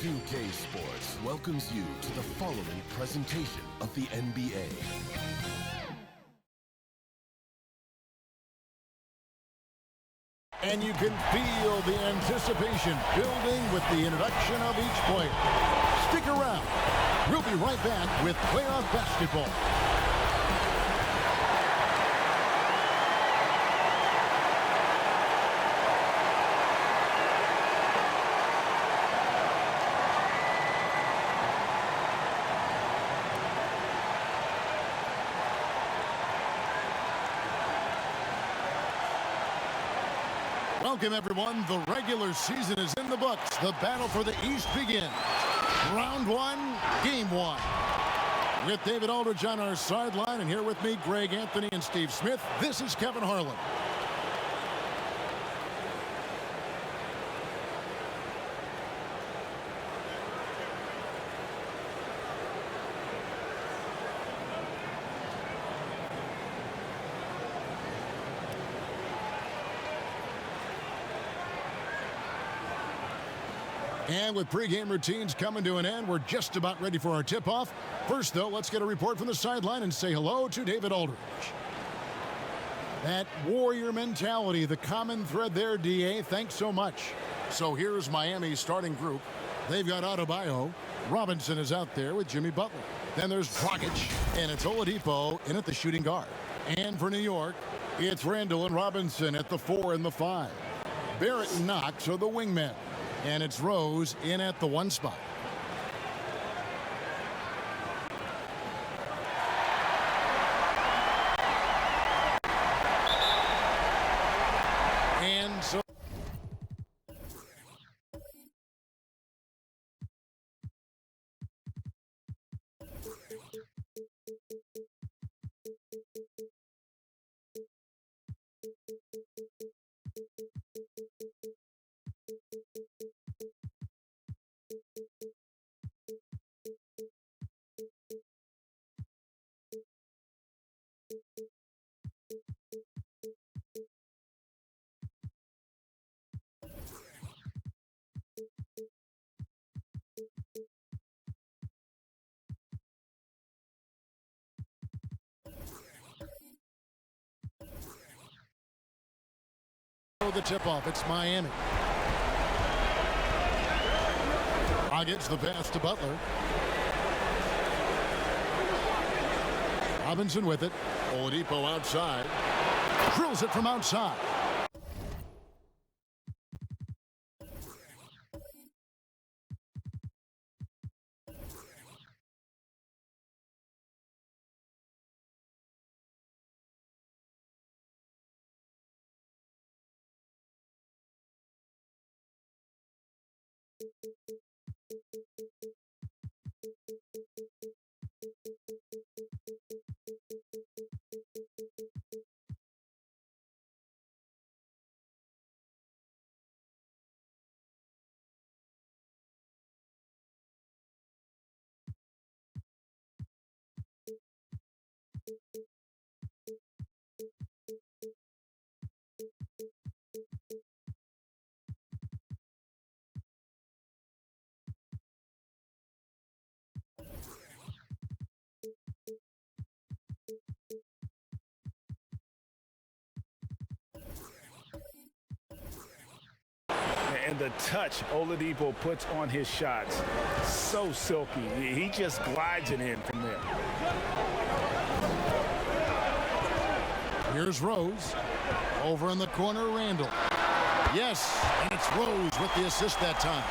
2K Sports welcomes you to the following presentation of the NBA. And you can feel the anticipation building with the introduction of each player. Stick around. We'll be right back with playoff basketball. Welcome, everyone. The regular season is in the books. The battle for the East begins. Round one, game one. With David Aldridge on our sideline, and here with me, Greg Anthony and Steve Smith, this is Kevin Harlan. And with pregame routines coming to an end, we're just about ready for our tip-off. First, though, let's get a report from the sideline and say hello to David Aldridge. That warrior mentality, the common thread there, DA. Thanks so much. So here's Miami's starting group. They've got Adebayo. Robinson is out there with Jimmy Butler. Then there's Dragic, and it's Oladipo in at the shooting guard. And for New York, it's Randall and Robinson at the 4 and the 5. Barrett and Knox are the wingmen. And it's Rose in at the 1 spot. And so the tip-off, it's Miami. Gets the pass to Butler. Robinson with it. Oladipo outside. Drills it from outside. And the touch Oladipo puts on his shots, so silky. He just glides it in from there. Here's Rose. Over in the corner, Randall. Yes, and it's Rose with the assist that time.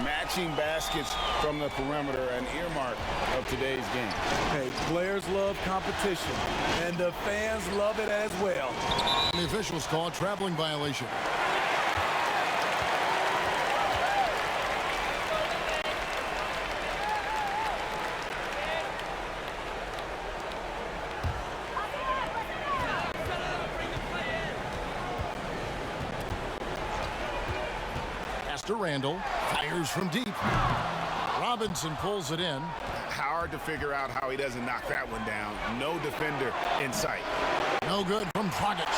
Matching baskets from the perimeter, an earmark of today's game. Hey, players love competition, and the fans love it as well. The officials call a traveling violation. Randall fires from deep. Robinson pulls it in. Hard to figure out how he doesn't knock that one down. No defender in sight. No good from Dragic.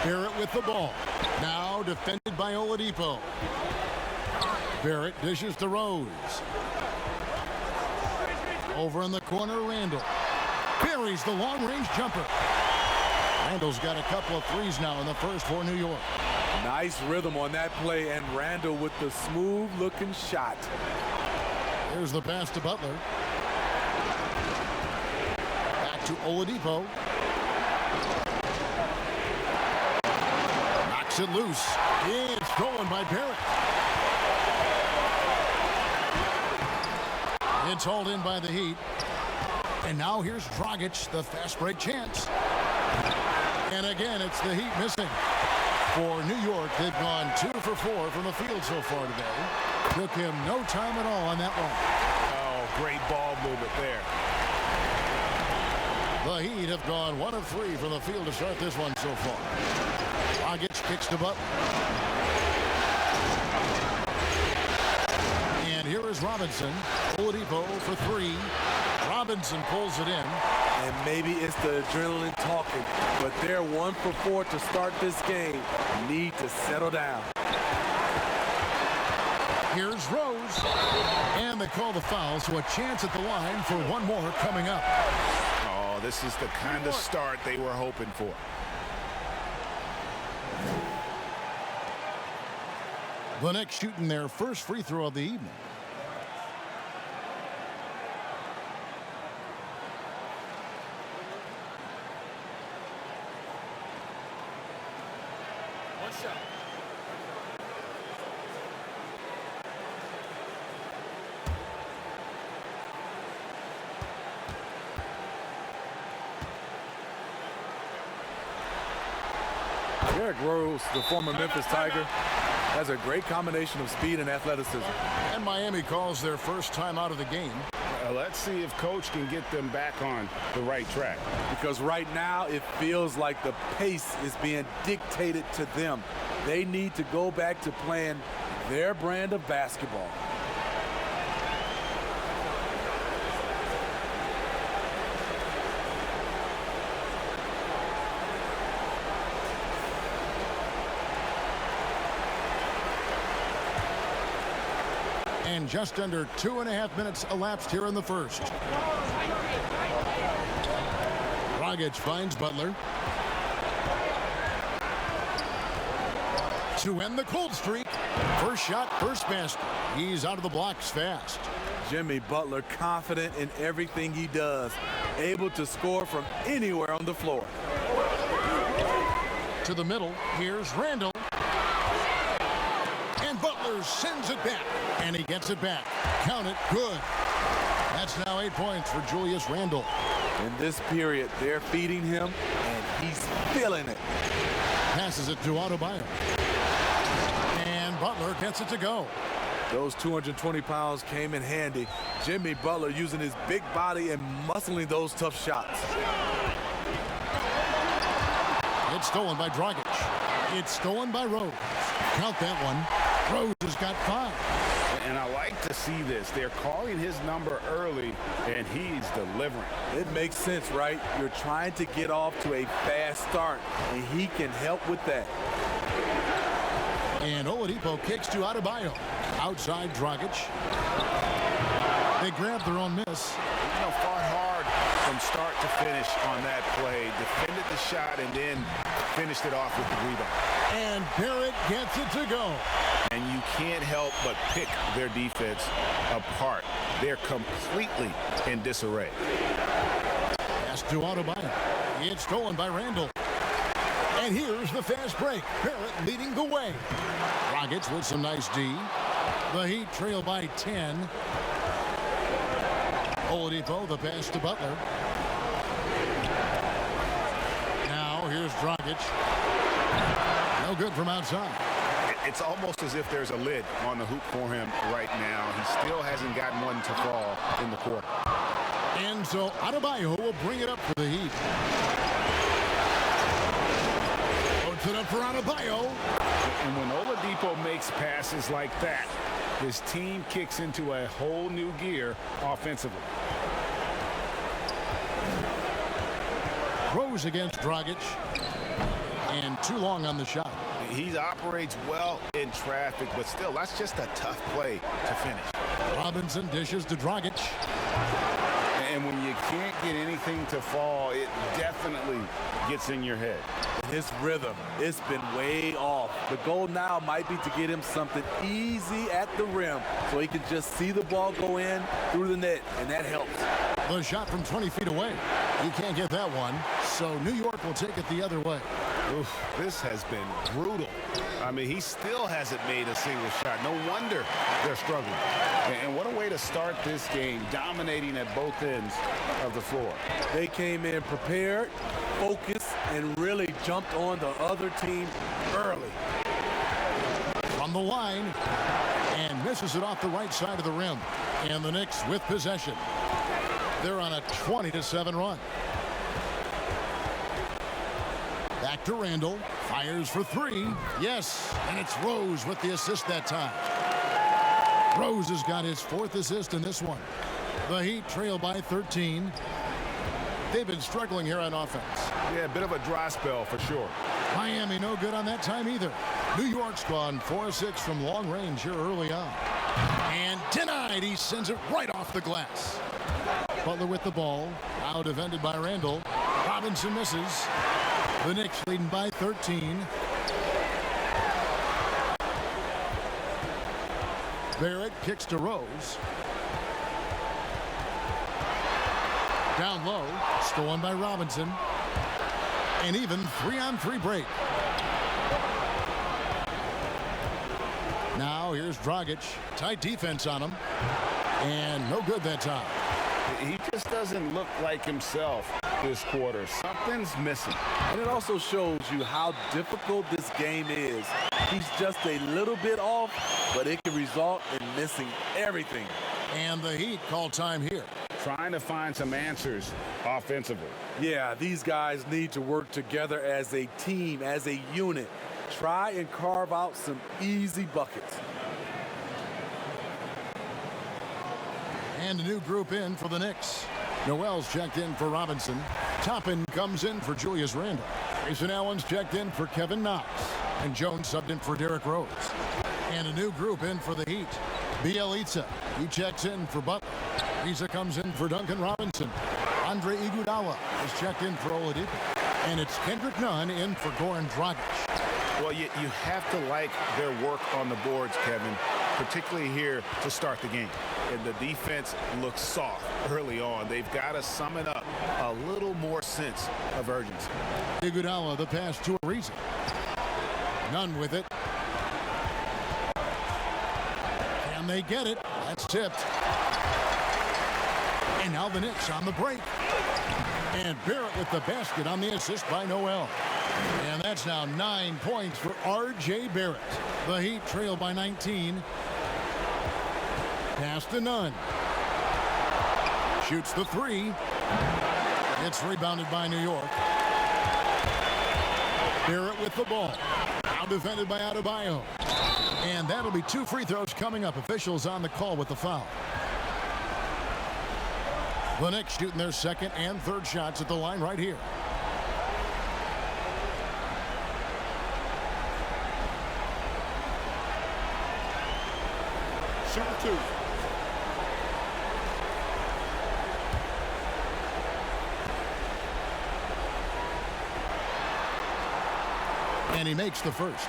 Barrett with the ball. Now defended by Oladipo. Barrett dishes to Rose. Over in the corner, Randall. Buries the long-range jumper. Randall's got a couple of threes now in the first for New York. Nice rhythm on that play, and Randall with the smooth-looking shot. Here's the pass to Butler. Back to Oladipo. Knocks it loose. It's stolen by Barrett. It's hauled in by the Heat. And now here's Dragic, the fast break chance. And again, it's the Heat missing. For New York, they've gone 2 for 4 from the field so far today. Took him no time at all on that one. Oh, great ball movement there. The Heat have gone 1 of 3 from the field to start this one so far. Dragic kicks to Butler. And here is Robinson. Oladipo for 3. Robinson pulls it in. And maybe it's the adrenaline talking, but they're 1 for 4 to start this game. Need to settle down. Here's Rose. And they call the foul, so a chance at the line for one more coming up. Oh, this is the kind of start they were hoping for. The Knicks shooting their first free throw of the evening. Derrick Rose, the former Memphis Tiger, has a great combination of speed and athleticism. And Miami calls their first time out of the game. Let's see if Coach can get them back on the right track. Because right now it feels like the pace is being dictated to them. They need to go back to playing their brand of basketball. And just under 2.5 minutes elapsed here in the first. Dragic finds Butler. To end the cold streak. First shot, first basket. He's out of the blocks fast. Jimmy Butler confident in everything he does. Able to score from anywhere on the floor. To the middle, here's Randall. And Butler sends it back. And he gets it back. Count it, good. That's now 8 points for Julius Randle. In this period, they're feeding him, and he's feeling it. Passes it to Adebayo. And Butler gets it to go. Those 220 pounds came in handy. Jimmy Butler using his big body and muscling those tough shots. It's stolen by Dragic. It's stolen by Rose. Count that one. Rose has got 5. And I like to see this. They're calling his number early, and he's delivering. It makes sense, right? You're trying to get off to a fast start, and he can help with that. And Oladipo kicks to Adebayo. Outside Dragic. They grab their own miss. You know, fought hard from start to finish on that play. Defended the shot and then finished it off with the rebound. And Barrett gets it to go. And you can't help but pick their defense apart. They're completely in disarray. Pass to Adebayo. It's stolen by Randall. And here's the fast break. Barrett leading the way. Dragic with some nice D. The Heat trail by 10. Oladipo, the pass to Butler. Now here's Dragic. No good from outside. It's almost as if there's a lid on the hoop for him right now. He still hasn't gotten one to fall in the quarter. And so Adebayo will bring it up for the Heat. Puts it up for Adebayo. And when Oladipo makes passes like that, his team kicks into a whole new gear offensively. Rose against Dragic. And too long on the shot. He operates well in traffic, but still, that's just a tough play to finish. Robinson dishes to Dragic. And when you can't get anything to fall, it definitely gets in your head. His rhythm, it's been way off. The goal now might be to get him something easy at the rim so he can just see the ball go in through the net, and that helps. The shot from 20 feet away. He can't get that one, so New York will take it the other way. Oof, this has been brutal. I mean, he still hasn't made a single shot. No wonder they're struggling. And what a way to start this game, dominating at both ends of the floor. They came in prepared, focused, and really jumped on the other team early. From the line, and misses it off the right side of the rim. And the Knicks with possession. They're on a 20-7 run. Back to Randall. Fires for three. Yes, and it's Rose with the assist that time. Rose has got his fourth assist in this one. The Heat trail by 13. They've been struggling here on offense. Yeah, a bit of a dry spell for sure. Miami no good on that time either. New York's gone 4-6 from long range here early on. And denied. He sends it right off the glass. Butler with the ball. Now defended by Randall. Robinson misses. The Knicks leading by 13. Barrett kicks to Rose. Down low. Stolen by Robinson. And even 3-on-3 break. Now here's Dragic. Tight defense on him. And no good that time. He just doesn't look like himself this quarter. Something's missing. And it also shows you how difficult this game is. He's just a little bit off, but it can result in missing everything. And the Heat call time here. Trying to find some answers offensively. Yeah, these guys need to work together as a team, as a unit. Try and carve out some easy buckets. And a new group in for the Knicks. Noel's checked in for Robinson. Toppin comes in for Julius Randle. Grayson Allen's checked in for Kevin Knox. And Jones subbed in for Derrick Rose. And a new group in for the Heat. Bielitsa, he checks in for Butler. Risa comes in for Duncan Robinson. Andre Iguodala is checked in for Oladipo. And it's Kendrick Nunn in for Goran Dragic. Well, you have to like their work on the boards, Kevin, particularly here to start the game. And the defense looks soft early on. They've got to sum it up a little more sense of urgency. Iguodala the pass to Ariza. Nunn with it. Can they get it? That's tipped. And now the Knicks on the break. And Barrett with the basket on the assist by Noel. And that's now 9 points for R.J. Barrett. The Heat trail by 19. Pass to Nunn. Shoots the three. It's rebounded by New York. Barrett with the ball. Now defended by Adebayo. And that'll be 2 free throws coming up. Officials on the call with the foul. The Knicks shooting their second and third shots at the line right here. Shooting 2. And he makes the first.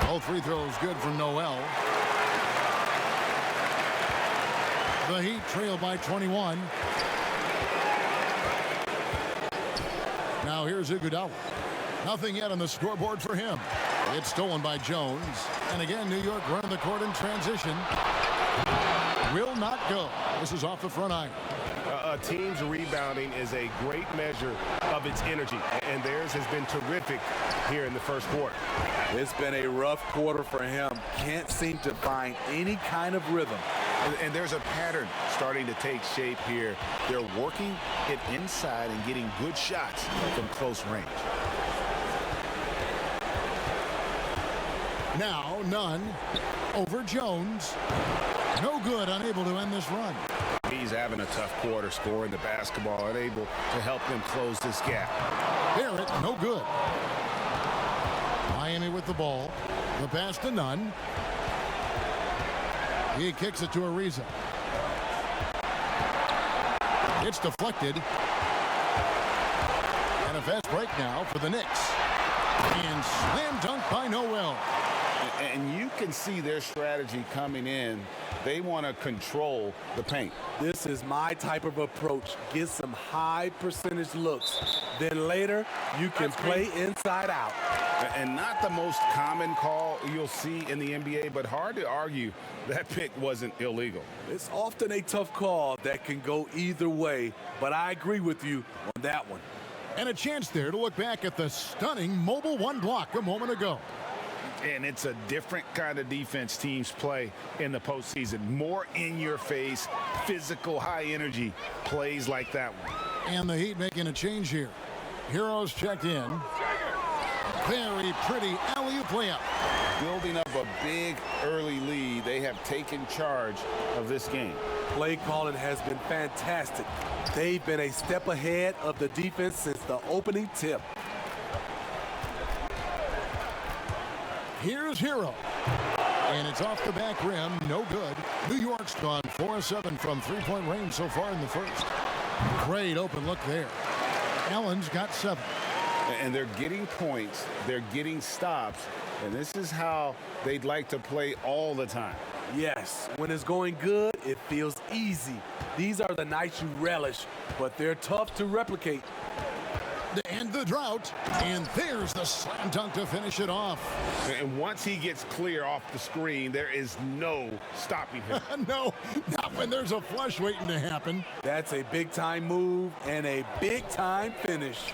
All free throws good for Noel. The Heat trail by 21. Now here's Iguodala. Nothing yet on the scoreboard for him. It's stolen by Jones. And again, New York running the court in transition. Will not go. This is off the front iron. A team's rebounding is a great measure of its energy, and theirs has been terrific here in the first quarter. It's been a rough quarter for him. Can't seem to find any kind of rhythm. And there's a pattern starting to take shape here. They're working it inside and getting good shots from close range. Now Nunn over Jones. No good, unable to end this run. He's having a tough quarter, scoring the basketball, unable to help them close this gap. Barrett, no good. Miami with the ball. The pass to Nunn. He kicks it to Ariza. It's deflected. And a fast break now for the Knicks. And slam dunk by Noel. And you can see their strategy coming in. They want to control the paint. This is my type of approach. Get some high percentage looks. Then later, you can play inside out. And not the most common call you'll see in the NBA, but hard to argue that pick wasn't illegal. It's often a tough call that can go either way, but I agree with you on that one. And a chance there to look back at the stunning mobile one block a moment ago. And it's a different kind of defense teams play in the postseason. More in-your-face, physical, high-energy plays like that one. And the Heat making a change here. Heroes checked in. Very pretty alley-oop layup. Building up a big early lead, they have taken charge of this game. Play calling has been fantastic. They've been a step ahead of the defense since the opening tip. Here's Hero. And it's off the back rim. No good. New York's gone 4-7 from three-point range so far in the first. Great open look there. Allen's got 7. And they're getting points. They're getting stops. And this is how they'd like to play all the time. Yes, when it's going good, it feels easy. These are the nights you relish, but they're tough to replicate. And the drought. And there's the slam dunk to finish it off. And once he gets clear off the screen, there is no stopping him. No, not when there's a flush waiting to happen. That's a big-time move and a big-time finish.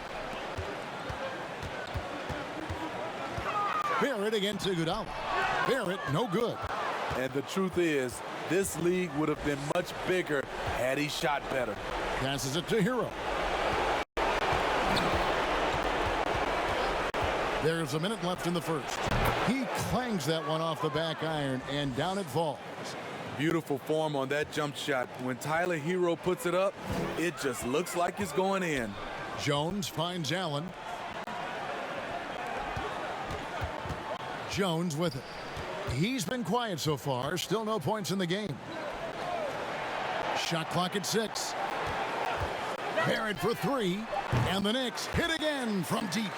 Barrett against Iguodala. Barrett, no good. And the truth is, this league would have been much bigger had he shot better. Passes it to Hero. There's a minute left in the first. He clangs that one off the back iron, and down it falls. Beautiful form on that jump shot. When Tyler Hero puts it up, it just looks like it's going in. Jones finds Allen. Jones with it. He's been quiet so far. Still no points in the game. Shot clock at 6. Barrett for 3. And the Knicks hit again from deep.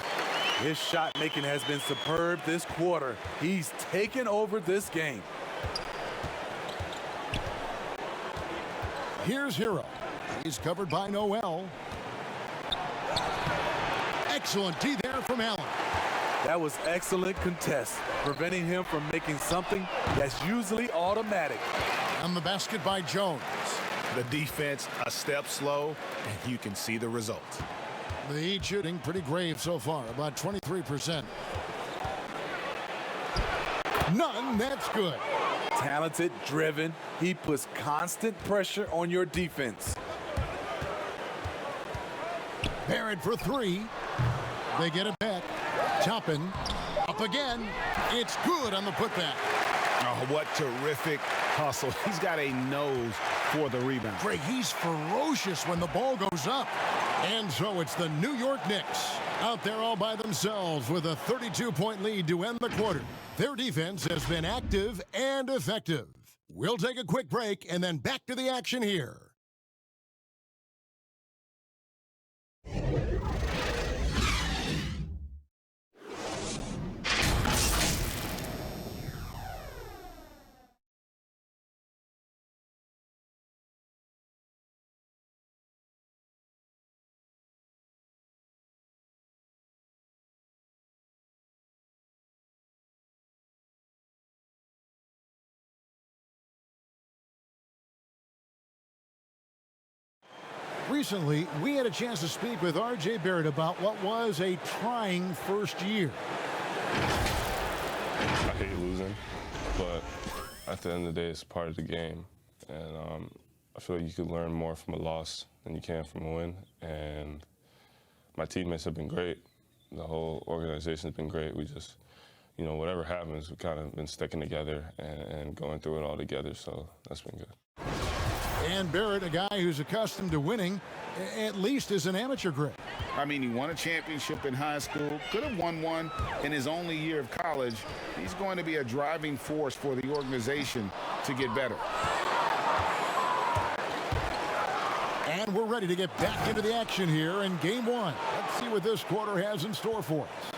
His shot making has been superb this quarter. He's taken over this game. Here's Hero. He's covered by Noel. Excellent D there from Allen. That was excellent contest, preventing him from making something that's usually automatic. And the basket by Jones. The defense a step slow, and you can see the result. The Heat shooting pretty grave so far, about 23%. None, that's good. Talented, driven, he puts constant pressure on your defense. Barrett for 3. They get it back. Toppin, up again. It's good on the putback. Oh, what terrific hustle. He's got a nose for the rebound. Greg, he's ferocious when the ball goes up. And so it's the New York Knicks out there all by themselves with a 32-point lead to end the quarter. Their defense has been active and effective. We'll take a quick break and then back to the action here. Recently, we had a chance to speak with R.J. Barrett about what was a trying first year. I hate losing, but at the end of the day, it's part of the game. And I feel like you could learn more from a loss than you can from a win. And my teammates have been great. The whole organization has been great. We just, you know, whatever happens, we've kind of been sticking together and going through it all together, so that's been good. And Barrett, a guy who's accustomed to winning, at least as an amateur grade. I mean, he won a championship in high school, could have won one in his only year of college. He's going to be a driving force for the organization to get better. And we're ready to get back into the action here in game one. Let's see what this quarter has in store for us.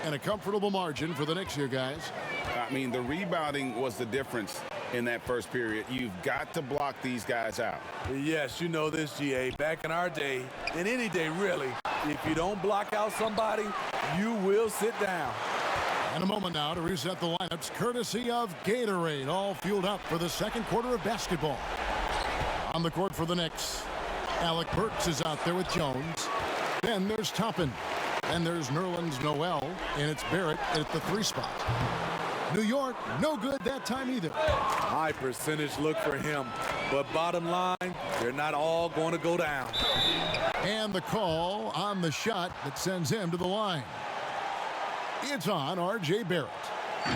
And a comfortable margin for the Knicks here, guys. I mean, the rebounding was the difference in that first period. You've got to block these guys out. Yes, you know this, GA. Back in our day, and any day really, if you don't block out somebody, you will sit down. And a moment now to reset the lineups, courtesy of Gatorade, all fueled up for the second quarter of basketball. On the court for the Knicks, Alec Burks is out there with Jones. Then there's Toppin. Then there's Nerlens Noel, and it's Barrett at the 3 spot. New York, no good that time either. High percentage look for him, but bottom line, they're not all going to go down. And the call on the shot that sends him to the line. It's on R.J. Barrett.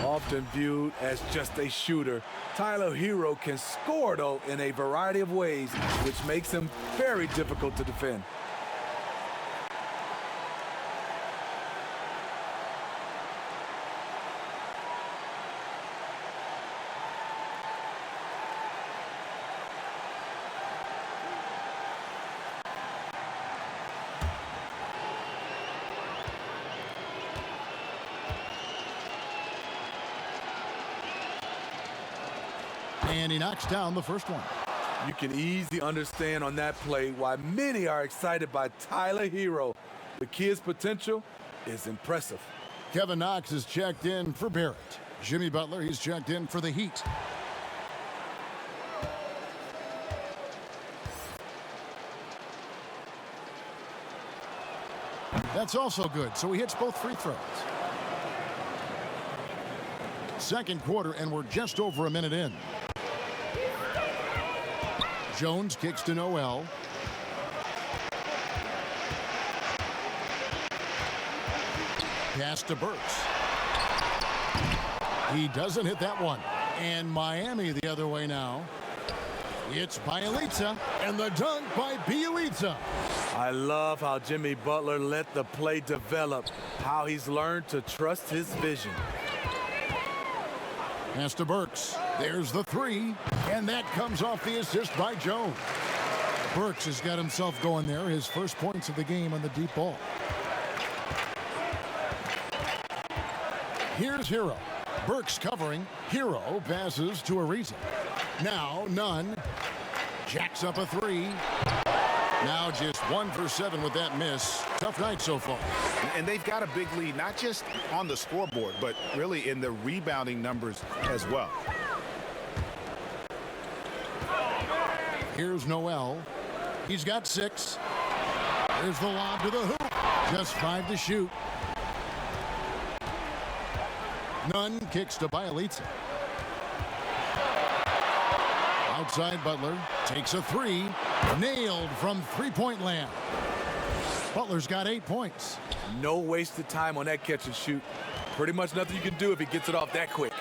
Often viewed as just a shooter, Tyler Hero can score, though, in a variety of ways, which makes him very difficult to defend. And he knocks down the first one. You can easily understand on that play why many are excited by Tyler Hero. The kid's potential is impressive. Kevin Knox is checked in for Barrett. Jimmy Butler, he's checked in for the Heat. That's also good, so he hits both free throws. Second quarter, and we're just over a minute in. Jones kicks to Noel. Pass to Burks. He doesn't hit that one. And Miami the other way now. It's Bielitsa, and the dunk by Bielitsa. I love how Jimmy Butler let the play develop, how he's learned to trust his vision. Pass to Burks. There's the 3, and that comes off the assist by Jones. Burks has got himself going there, his first points of the game on the deep ball. Here's Hero. Burks covering. Hero passes to Ariza. Now Nunn jacks up a 3. Now just 1 for 7 with that miss. Tough night so far. And they've got a big lead, not just on the scoreboard, but really in the rebounding numbers as well. Here's Noel. He's got 6. There's the lob to the hoop. Just 5 to shoot. Nunn kicks to Bielitsa. Outside Butler takes a 3. Nailed from three-point land. Butler's got 8 points. No wasted time on that catch and shoot. Pretty much nothing you can do if he gets it off that quick.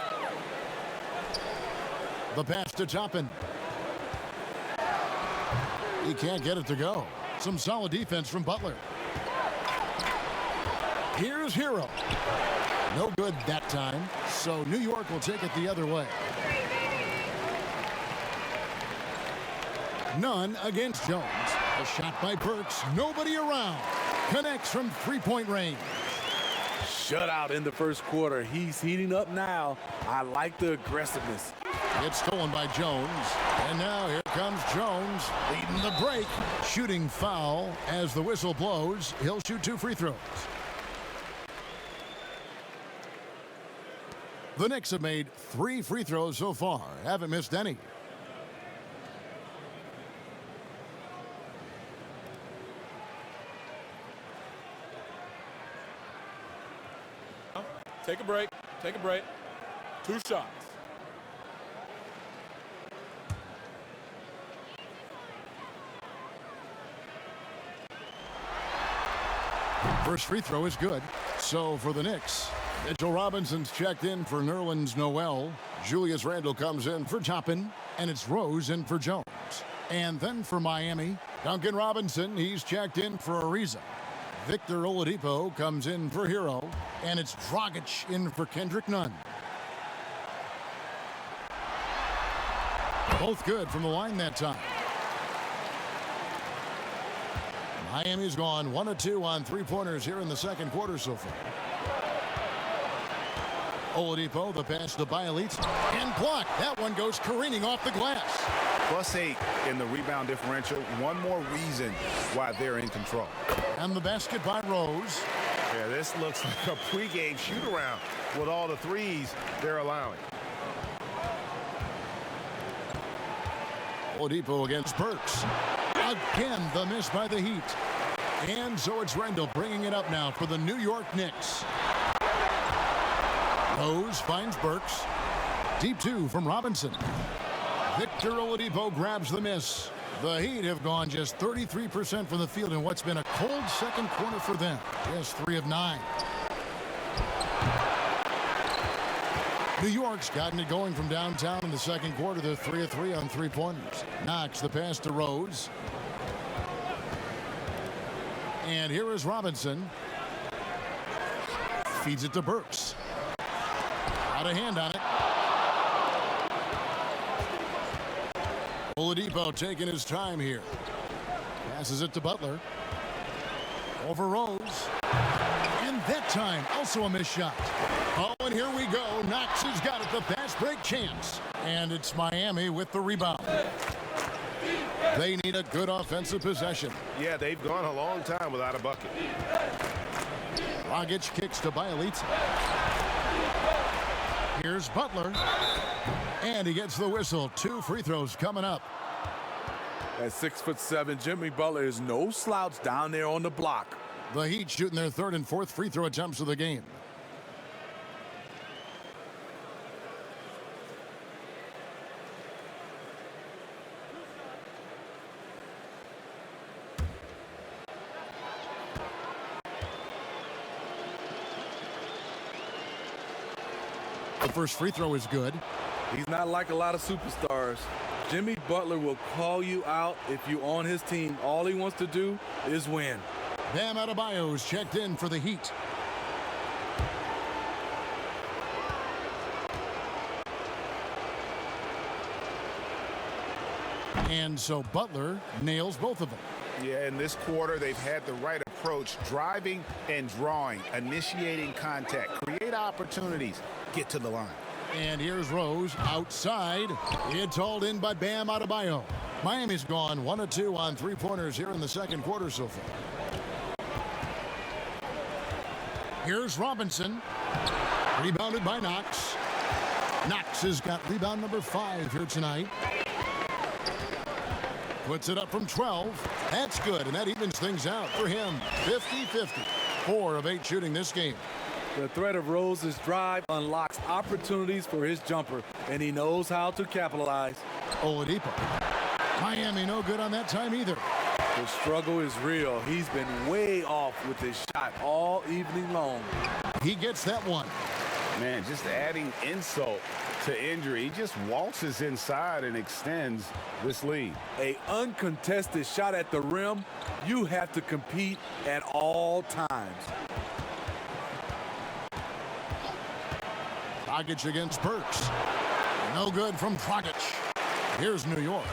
The pass to Toppin. He can't get it to go. Some solid defense from Butler. Here's Hero. No good that time, so New York will take it the other way. Nunn against Jones. A shot by Burks. Nobody around. Connects from three-point range. Shutout in the first quarter. He's heating up now. I like the aggressiveness. It's stolen by Jones. And now here comes Jones leading the break. Shooting foul as the whistle blows. He'll shoot 2 free throws. The Knicks have made 3 free throws so far. Haven't missed any. Take a break. Take a break. 2 shots. First free throw is good. So for the Knicks, Mitchell Robinson's checked in for Nerlens Noel. Julius Randle comes in for Toppin. And it's Rose in for Jones. And then for Miami, Duncan Robinson, he's checked in for Ariza. Victor Oladipo comes in for Hero. And it's Dragic in for Kendrick Nunn. Both good from the line that time. Miami's gone 1 of 2 on three-pointers here in the second quarter so far. Oladipo, the pass to Bielitz, and blocked. That one goes careening off the glass. +8 in the rebound differential. One more reason why they're in control. And the basket by Rose. Yeah, this looks like a pregame shoot-around with all the threes they're allowing. Oladipo against Burks. Again, the miss by the Heat. And so it's Randle bringing it up now for the New York Knicks. Rose finds Burks. Deep two from Robinson. Victor Oladipo grabs the miss. The Heat have gone just 33% from the field in what's been a cold second quarter for them. Just 3 of 9. New York's gotten it going from downtown in the second quarter. They're 3 of 3 on three-pointers. Knox the pass to Rose. And here is Robinson. Feeds it to Burks. Out of hand on it. Oladipo taking his time here. Passes it to Butler. Over Rose. And that time, also a missed shot. Oh, and here we go. Knox has got it. The fast break chance. And it's Miami with the rebound. They need a good offensive possession. Yeah, they've gone a long time without a bucket. Dragic kicks to Bielitz. Here's Butler. And he gets the whistle. 2 free throws coming up. At 6'7", Jimmy Butler is no slouch down there on the block. The Heat shooting their 3rd and 4th free throw attempts of the game. The first free throw is good. He's not like a lot of superstars. Jimmy Butler will call you out if you're on his team. All he wants to do is win. Bam Adebayo's checked in for the Heat. And so Butler nails both of them. Yeah, in this quarter, they've had the right approach, driving and drawing, initiating contact, create opportunities, get to the line. And here's Rose outside. It's hauled in by Bam Adebayo. Miami's gone 1 of 2 on three-pointers here in the second quarter so far. Here's Robinson. Rebounded by Knox. Knox has got rebound number 5 here tonight. Puts it up from 12. That's good, and that evens things out for him. 50-50. 4 of 8 shooting this game. The threat of Rose's drive unlocks opportunities for his jumper, and he knows how to capitalize. Oladipo. Miami no good on that time either. The struggle is real. He's been way off with his shot all evening long. He gets that one. Man, just adding insult to injury. He just waltzes inside and extends this lead. A uncontested shot at the rim, you have to compete at all times. Dragic against Burks. No good from Dragic. Here's New York.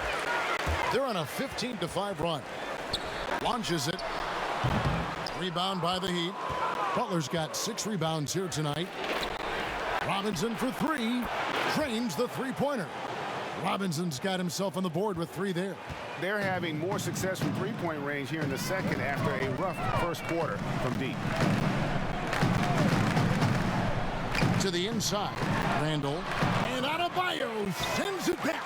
They're on a 15-5 run. Launches it. Rebound by the Heat. Butler's got 6 rebounds here tonight. Robinson for 3. Drains the three-pointer. Robinson's got himself on the board with 3 there. They're having more success from three-point range here in the second after a rough first quarter from deep. To the inside. Randle. And Adebayo sends it back.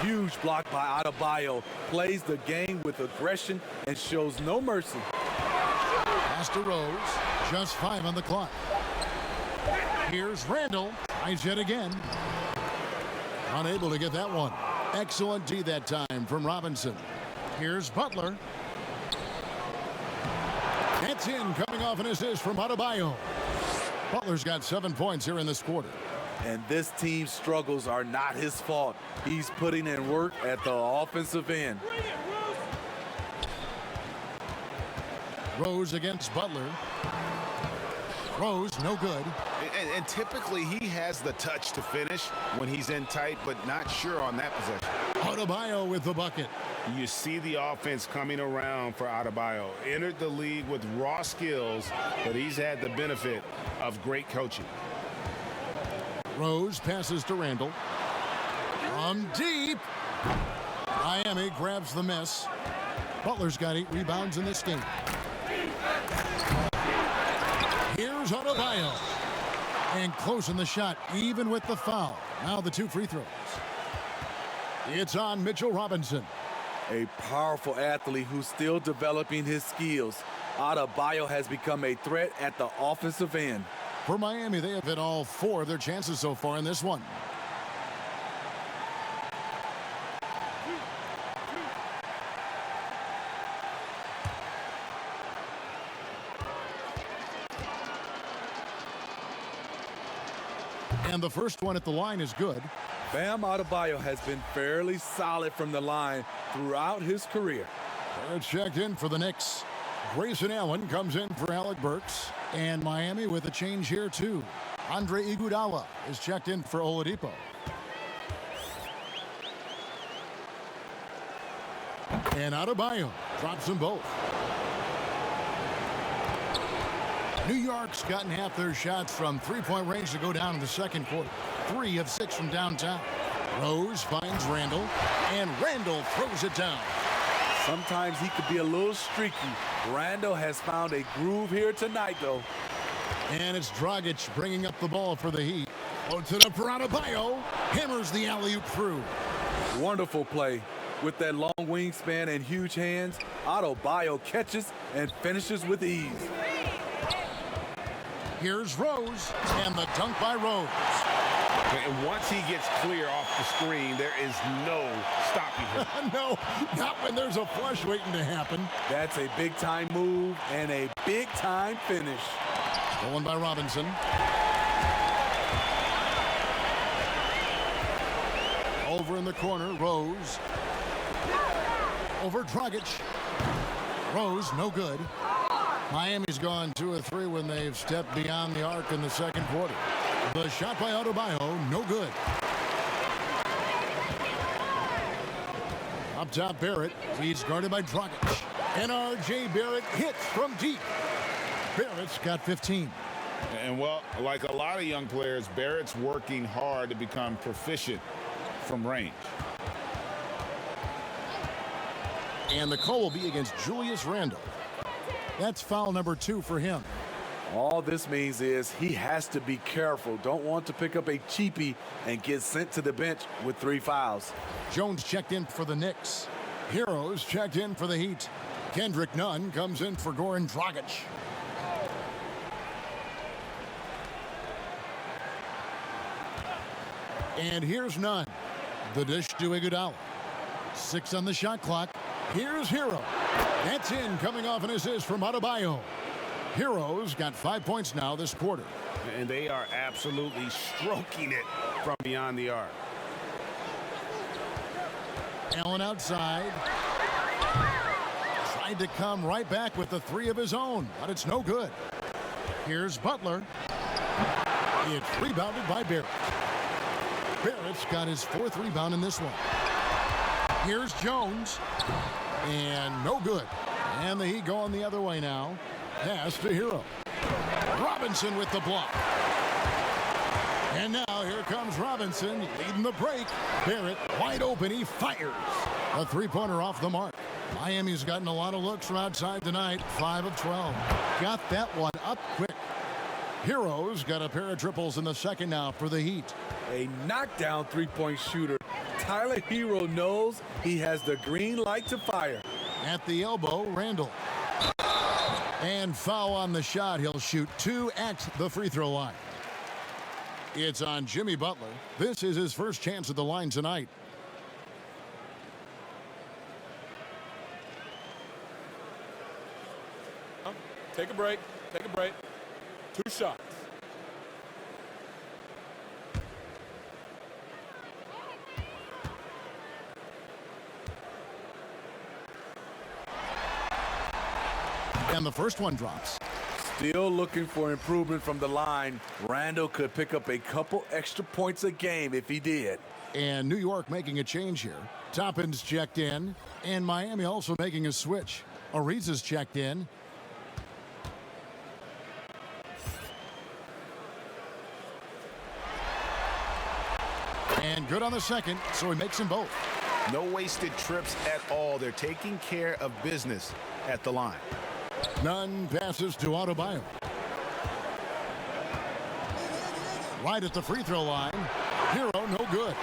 Huge block by Adebayo. Plays the game with aggression and shows no mercy. Pass to Rose. Just 5 on the clock. Here's Randle. Tries yet again. Unable to get that one. Excellent D that time from Robinson. Here's Butler. That's in, coming off an assist from Adebayo. Butler's got 7 points here in this quarter. And this team's struggles are not his fault. He's putting in work at the offensive end. Rose against Butler. Rose, no good. And typically he has the touch to finish when he's in tight, but not sure on that possession. Adebayo with the bucket. You see the offense coming around for Adebayo. Entered the league with raw skills, but he's had the benefit of great coaching. Rose passes to Randall. From deep. Miami grabs the miss. Butler's got 8 rebounds in this game. Here's Adebayo. And close in the shot, even with the foul. Now the 2 free throws. It's on Mitchell Robinson. A powerful athlete who's still developing his skills. Adebayo has become a threat at the offensive end. For Miami, they have hit all 4 of their chances so far in this one. And the first one at the line is good. Bam Adebayo has been fairly solid from the line throughout his career. They're checked in for the Knicks. Grayson Allen comes in for Alec Burks. And Miami with a change here, too. Andre Iguodala is checked in for Oladipo. And Adebayo drops them both. New York's gotten half their shots from three-point range to go down in the second quarter. 3 of 6 from downtown. Rose finds Randall, and Randall throws it down. Sometimes he could be a little streaky. Randall has found a groove here tonight, though. And it's Dragic bringing up the ball for the Heat. Puts it up for Adebayo. Hammers the alley-oop through. Wonderful play. With that long wingspan and huge hands, Adebayo catches and finishes with ease. Here's Rose, and the dunk by Rose. And once he gets clear off the screen, there is no stopping him. No, not when there's a flush waiting to happen. That's a big-time move and a big-time finish. Stolen by Robinson. Over in the corner, Rose. Over Dragic. Rose, no good. Miami's gone 2 of 3 when they've stepped beyond the arc in the second quarter. The shot by Adebayo, no good. Up top, Barrett. He's guarded by Dragic. And R.J. Barrett hits from deep. Barrett's got 15. And, well, like a lot of young players, Barrett's working hard to become proficient from range. And the call will be against Julius Randle. That's foul number 2 for him. All this means is he has to be careful. Don't want to pick up a cheapie and get sent to the bench with 3 fouls. Jones checked in for the Knicks. Heroes checked in for the Heat. Kendrick Nunn comes in for Goran Dragic. And here's Nunn. The dish to Iguodala. 6 on the shot clock. Here's Hero. That's in, coming off an assist from Adebayo. Hero's got 5 points now this quarter. And they are absolutely stroking it from beyond the arc. Allen outside. Tried to come right back with the 3 of his own, but it's no good. Here's Butler. It's rebounded by Barrett. Barrett's got his 4th rebound in this one. Here's Jones. And no good. And the Heat going the other way now. Pass to Hero. Robinson with the block. And now here comes Robinson leading the break. Barrett wide open. He fires. A 3-pointer off the mark. Miami's gotten a lot of looks from outside tonight. 5 of 12. Got that one up quick. Hero's got a pair of triples in the second now for the Heat. A knockdown 3-point shooter. Tyler Hero knows he has the green light to fire. At the elbow, Randall. And foul on the shot. He'll shoot 2 at the free throw line. It's on Jimmy Butler. This is his first chance at the line tonight. Take a break. Take a break. 2 shots. And the first one drops. Still looking for improvement from the line. Randall could pick up a couple extra points a game if he did. And New York making a change here. Toppin's checked in. And Miami also making a switch. Ariza's checked in. And good on the second, so he makes them both. No wasted trips at all. They're taking care of business at the line. None passes to Adebayo. Right at the free throw line. Hero, no good.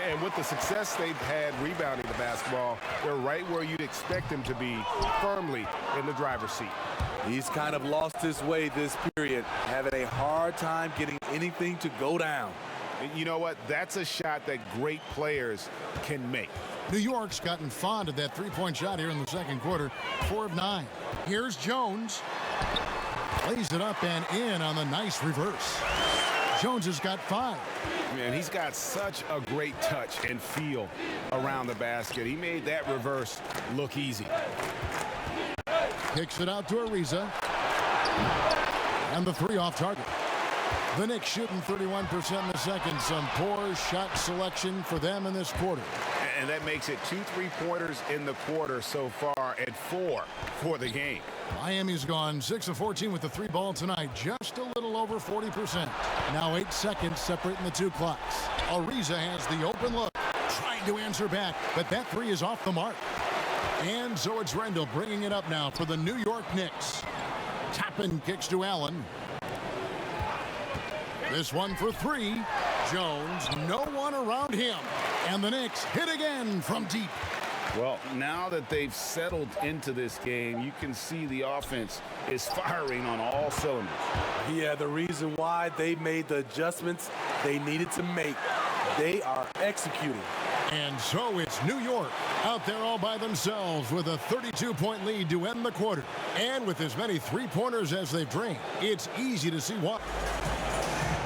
And with the success they've had rebounding the basketball, they're right where you'd expect them to be, firmly in the driver's seat. He's kind of lost his way this period, having a hard time getting anything to go down. And you know what? That's a shot that great players can make. New York's gotten fond of that three-point shot here in the second quarter. 4 of 9. Here's Jones. Lays it up and in on the nice reverse. Jones has got 5. Man, he's got such a great touch and feel around the basket. He made that reverse look easy. Kicks it out to Ariza. And the 3 off target. The Knicks shooting 31% in the second. Some poor shot selection for them in this quarter. And that makes it 2 3-pointers in the quarter so far and 4 for the game. Miami's gone 6 of 14 with the 3 ball tonight. Just a little over 40%. Now 8 seconds separating the 2 clocks. Ariza has the open look. Trying to answer back, but that 3 is off the mark. And so it's Randall bringing it up now for the New York Knicks. Toppin kicks to Allen. This one for 3. Jones, no one around him. And the Knicks hit again from deep. Well, now that they've settled into this game, you can see the offense is firing on all cylinders. Yeah, the reason why they made the adjustments they needed to make. They are executing. And so it's New York out there all by themselves with a 32-point lead to end the quarter. And with as many 3-pointers as they've drained, it's easy to see why.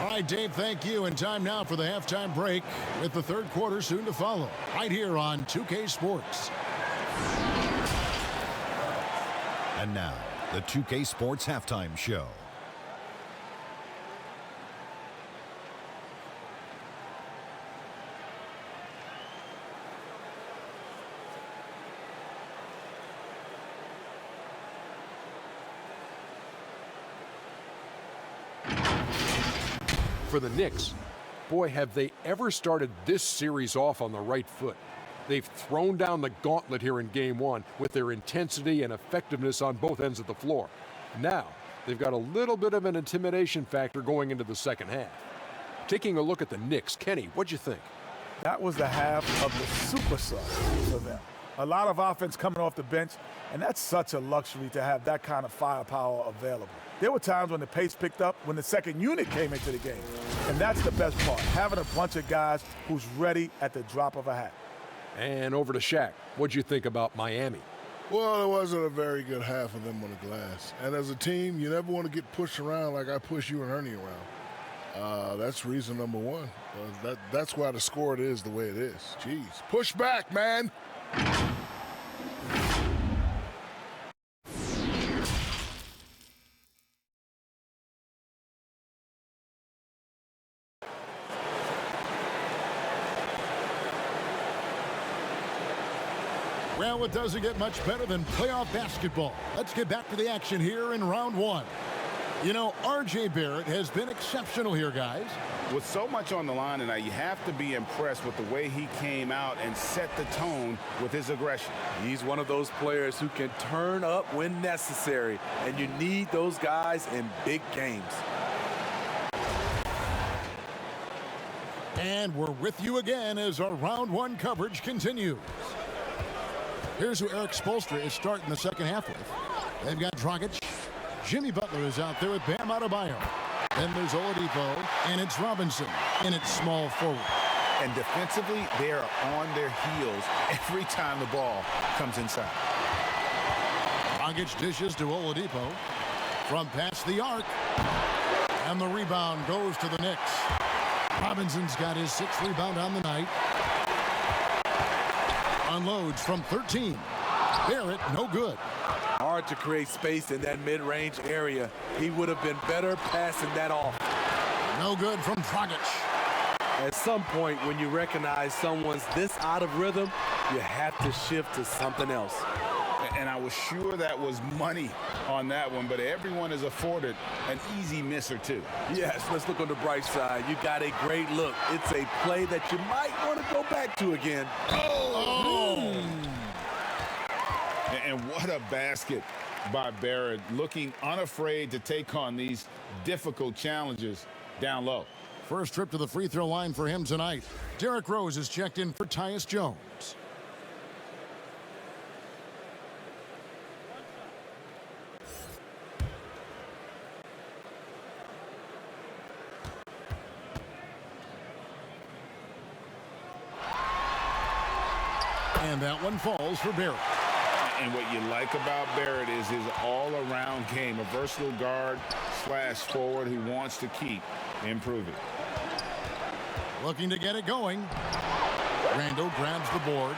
All right, Dave, thank you. And time now for the halftime break with the third quarter soon to follow. Right here on 2K Sports. And now, the 2K Sports Halftime Show. For the Knicks, boy, have they ever started this series off on the right foot. They've thrown down the gauntlet here in Game 1 with their intensity and effectiveness on both ends of the floor. Now, they've got a little bit of an intimidation factor going into the second half. Taking a look at the Knicks, Kenny, what'd you think? That was the half of the super sub for them. A lot of offense coming off the bench, and that's such a luxury to have that kind of firepower available. There were times when the pace picked up when the second unit came into the game. And that's the best part, having a bunch of guys who's ready at the drop of a hat. And over to Shaq. What'd you think about Miami? Well, it wasn't a very good half of them on the glass. And as a team, you never want to get pushed around like I push you and Ernie around. That's reason number one. That's why the score is the way it is. Jeez. Push back, man. Well, it doesn't get much better than playoff basketball. Let's get back to the action here in round 1. You know, R.J. Barrett has been exceptional here, guys. With so much on the line tonight, you have to be impressed with the way he came out and set the tone with his aggression. He's one of those players who can turn up when necessary, and you need those guys in big games. And we're with you again as our round 1 coverage continues. Here's who Eric Spoelstra is starting the second half with. They've got Dragic. Jimmy Butler is out there with Bam Adebayo. Then there's Oladipo, and it's Robinson in its small forward. And defensively, they are on their heels every time the ball comes inside. Dragic dishes to Oladipo from past the arc. And the rebound goes to the Knicks. Robinson's got his 6th rebound on the night. Unloads from 13. Barrett, no good. Hard to create space in that mid-range area. He would have been better passing that off. No good from Dragic. At some point, when you recognize someone's this out of rhythm, you have to shift to something else. And I was sure that was money on that one, but everyone is afforded an easy miss or two. Yes, let's look on the bright side. You got a great look. It's a play that you might want to go back to again. Oh! And what a basket by Barrett, looking unafraid to take on these difficult challenges down low. First trip to the free throw line for him tonight. Derrick Rose is checked in for Tyus Jones. And that one falls for Barrett. And what you like about Barrett is his all-around game, a versatile guard / forward who wants to keep improving. Looking to get it going. Randall grabs the board.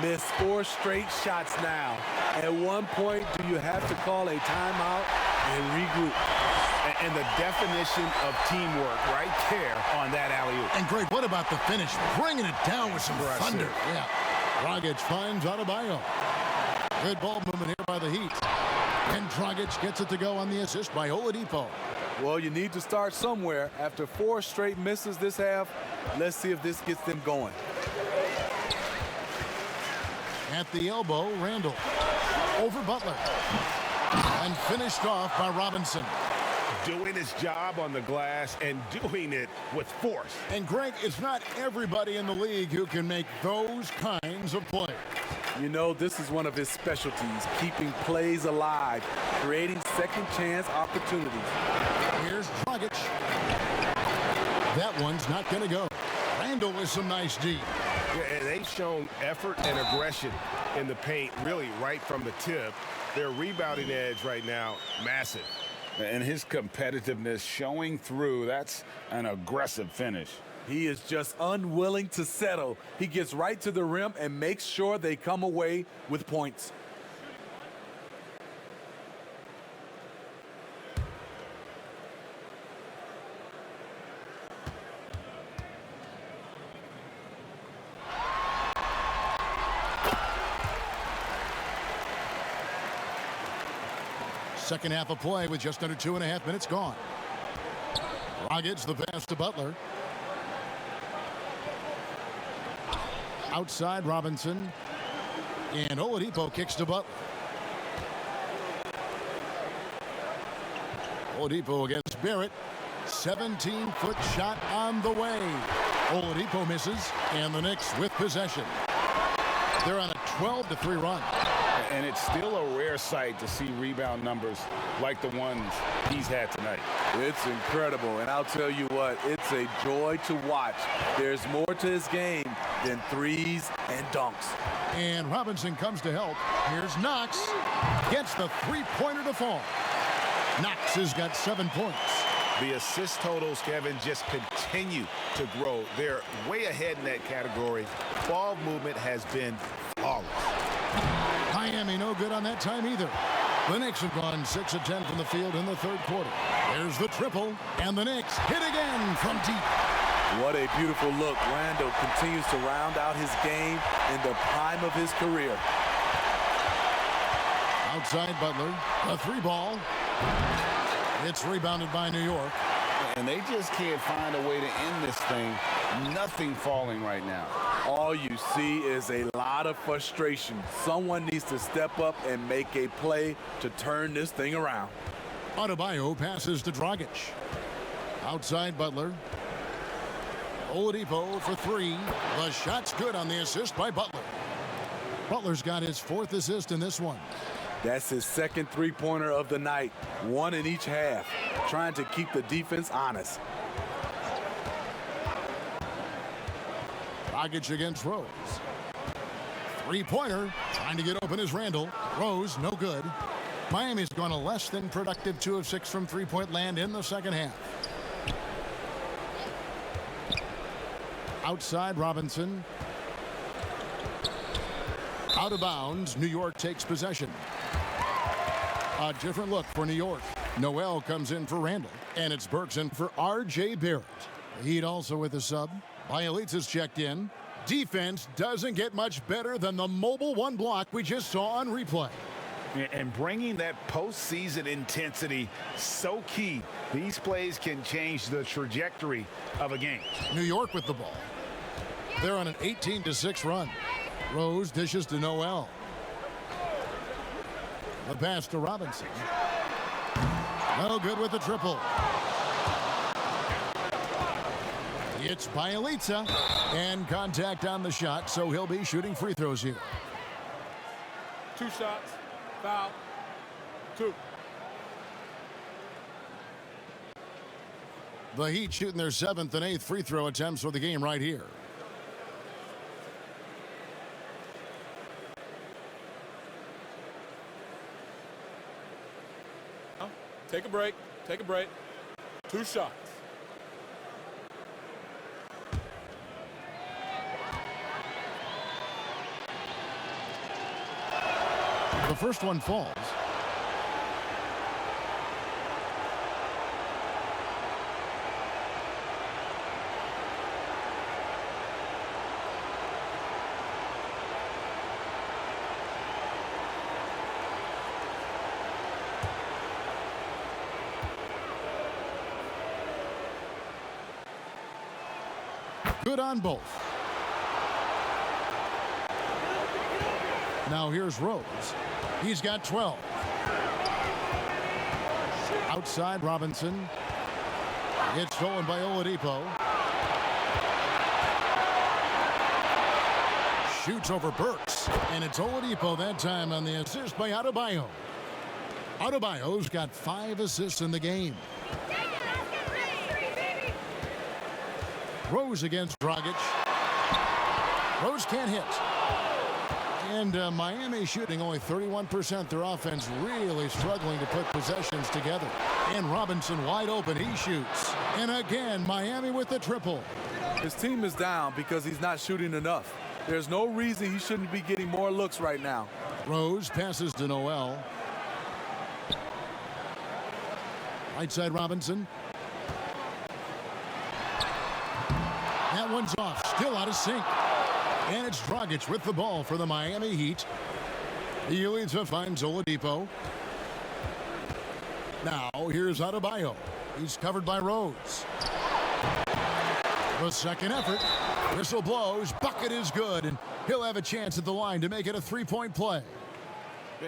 Missed 4 straight shots now. At one point, do you have to call a timeout and regroup? And the definition of teamwork right there on that alley-oop. And Greg, what about the finish? Bringing it down with some thunder. Yeah. Dragic finds Adebayo. Good ball movement here by the Heat. And Dragic gets it to go on the assist by Oladipo. Well, you need to start somewhere. After 4 straight misses this half, let's see if this gets them going. At the elbow, Randall. Over Butler. And finished off by Robinson. Doing his job on the glass and doing it with force. And Greg, it's not everybody in the league who can make those kinds of plays. You know, this is one of his specialties, keeping plays alive, creating second chance opportunities. Here's Dragic. That one's not going to go. Randall with some nice D. Yeah, and they've shown effort and aggression in the paint, really right from the tip. Their rebounding edge right now, massive. And his competitiveness showing through. That's an aggressive finish. He is just unwilling to settle. He gets right to the rim and makes sure they come away with points. Second half of play with just under 2.5 minutes gone. Dragic the pass to Butler. Outside Robinson. And Oladipo kicks to Butler. Oladipo against Barrett. 17-foot shot on the way. Oladipo misses, and the Knicks with possession. They're on a 12-3 run. And it's still a rare sight to see rebound numbers like the ones he's had tonight. It's incredible, and I'll tell you what, it's a joy to watch. There's more to his game than threes and dunks. And Robinson comes to help. Here's Knox. Gets the three-pointer to fall. Knox has got 7 points. The assist totals, Kevin, just continue to grow. They're way ahead in that category. Ball movement has been flawless. Miami no good on that time either. The Knicks have gone 6 of 10 from the field in the third quarter. There's the triple, and the Knicks hit again from deep. What a beautiful look. Randall continues to round out his game in the prime of his career. Outside Butler, a 3-ball. It's rebounded by New York. And they just can't find a way to end this thing. Nothing falling right now. All you see is a lot of frustration. Someone needs to step up and make a play to turn this thing around. Adebayo passes to Dragic. Outside Butler. Oladipo for 3. The shot's good on the assist by Butler. Butler's got his 4th assist in this one. That's his second three-pointer of the night. 1 in each half. Trying to keep the defense honest. Dragic against Rose. 3-pointer. Trying to get open is Randall. Rose, no good. Miami's gone a less than productive 2 of 6 from three-point land in the second half. Outside Robinson. Out of bounds, New York takes possession. A different look for New York. Noel comes in for Randall, and it's Bergson for R.J. Barrett. The Heat also with a sub. Bielitsa's checked in. Defense doesn't get much better than the mobile one block we just saw on replay. And bringing that postseason intensity, so key. These plays can change the trajectory of a game. New York with the ball. They're on an 18-6 run. Rose dishes to Noel. The pass to Robinson. No good with the triple. It's Bielitsa, and contact on the shot, so he'll be shooting free throws here. 2 shots, foul, 2. The Heat shooting their 7th and 8th free throw attempts for the game right here. Take a break. Take a break. 2 shots. The first one falls. Good on both. Now here's Rose. He's got 12. Outside Robinson. It's stolen by Oladipo. Shoots over Burks. And it's Oladipo that time on the assist by Adebayo. Adebayo's got 5 assists in the game. Rose against Dragic. Rose can't hit. And Miami shooting only 31%. Their offense really struggling to put possessions together. And Robinson wide open. He shoots. And again, Miami with the triple. His team is down because he's not shooting enough. There's no reason he shouldn't be getting more looks right now. Rose passes to Noel. Right side Robinson. That one's off. Still out of sync. And it's Dragic with the ball for the Miami Heat. Bielitsa finds Oladipo. Now here's Adebayo. He's covered by Rose. The second effort. Whistle blows. Bucket is good. And he'll have a chance at the line to make it a 3-point play.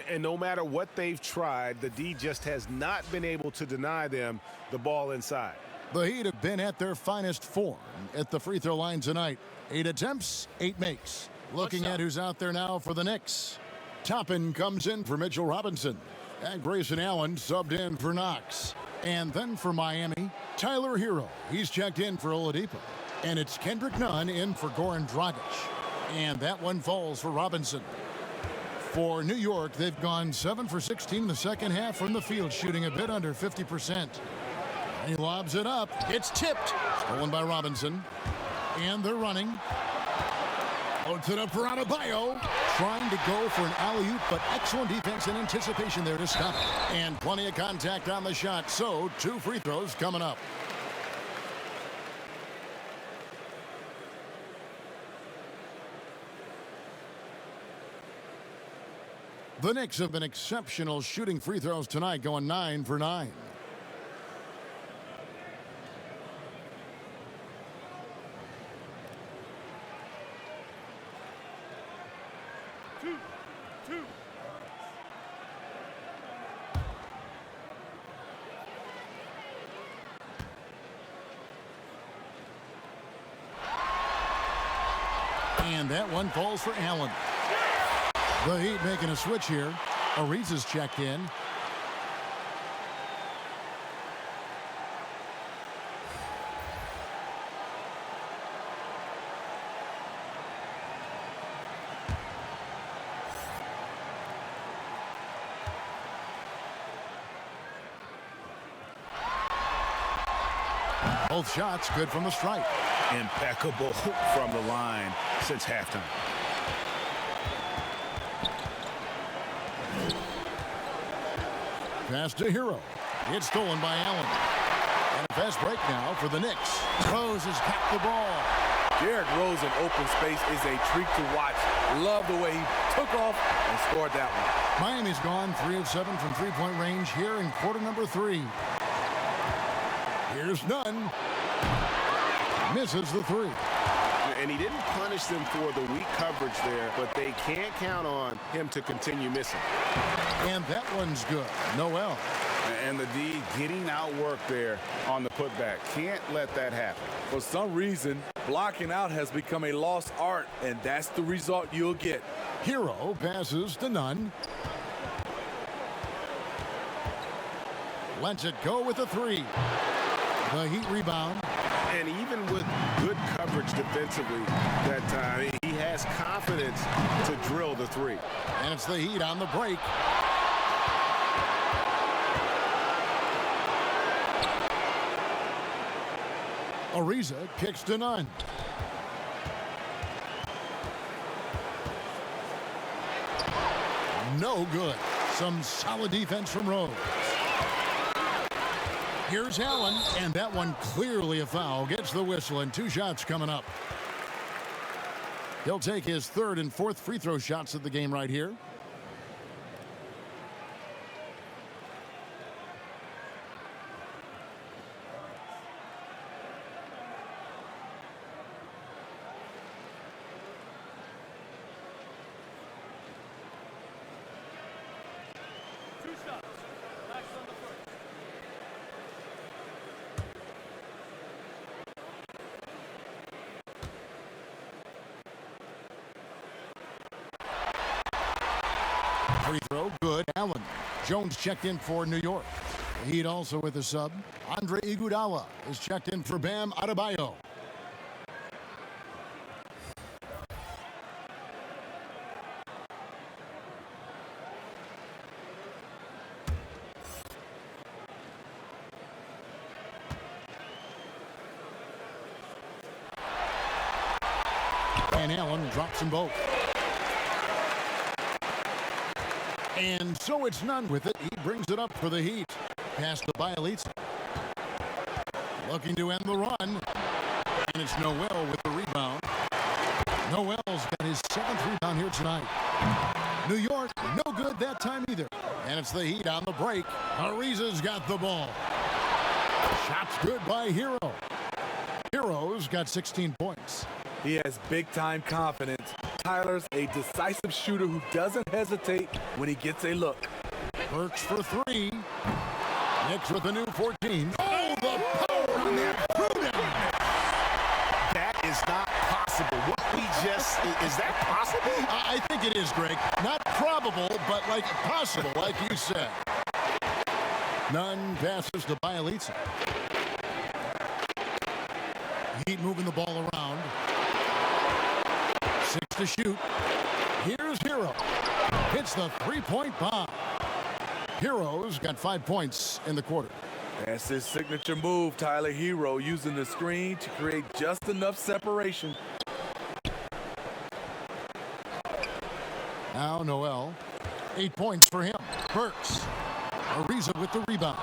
And no matter what they've tried, the D just has not been able to deny them the ball inside. The Heat have been at their finest form at the free throw line tonight. 8 attempts, 8 makes. Looking at who's out there now for the Knicks. Toppin comes in for Mitchell Robinson. And Grayson Allen subbed in for Knox. And then for Miami, Tyler Hero. He's checked in for Oladipo. And it's Kendrick Nunn in for Goran Dragic. And that one falls for Robinson. For New York, they've gone 7 for 16 the second half from the field, shooting a bit under 50%. He lobs it up. It's tipped. Stolen by Robinson. And they're running. Loads it up for Adebayo. Trying to go for an alley-oop, but excellent defense and anticipation there to stop it. And plenty of contact on the shot. So 2 free throws coming up. The Knicks have been exceptional shooting free throws tonight, going 9 for 9. And that one falls for Allen. The Heat making a switch here. Ariza's checked in. Both shots good from the stripe. Impeccable from the line since halftime. Pass to Hero. It's stolen by Allen. And a fast break now for the Knicks. Rose has got the ball. Derrick Rose in open space is a treat to watch. Love the way he took off and scored that one. Miami's gone 3 of 7 from three-point range here in quarter number 3. Here's Nunn. Misses the 3. And he didn't punish them for the weak coverage there, but they can't count on him to continue missing. And that one's good. Noel. And the D getting outworked there on the putback. Can't let that happen. For some reason, blocking out has become a lost art, and that's the result you'll get. Hero passes to Nunn. Lets it go with a 3. The Heat rebound. And even with good coverage defensively that time, he has confidence to drill the 3. And it's the Heat on the break. Ariza kicks to Nunn. No good. Some solid defense from Rose. Here's Allen, and that one clearly a foul. Gets the whistle, and 2 shots coming up. He'll take his 3rd and 4th free throw shots of the game right here. Free throw, good. Allen. Jones checked in for New York. The Heat also with a sub. Andre Iguodala is checked in for Bam Adebayo. And Allen drops them both. And so it's Nunn with it. He brings it up for the Heat. Pass to Bielitsa. Looking to end the run. And it's Noel with the rebound. Noel's got his 7th rebound here tonight. New York, no good that time either. And it's the Heat on the break. Ariza's got the ball. Shot's good by Hero. Hero's got 16 points. He has big-time confidence. Tyler's a decisive shooter who doesn't hesitate when he gets a look. Burks for 3. Knicks with a new 14. Oh, the power on that throwdown. That is not possible. What we just, is that possible? I think it is, Greg. Not probable, but like possible, like you said. Nunn passes to Bielitsa. Heat moving the ball around. 6 to shoot. Here's Hero. Hits the 3-point bomb. Hero's got 5 points in the quarter. That's his signature move, Tyler. Hero using the screen to create just enough separation. Now Noel. 8 points for him. Burks. Ariza with the rebound.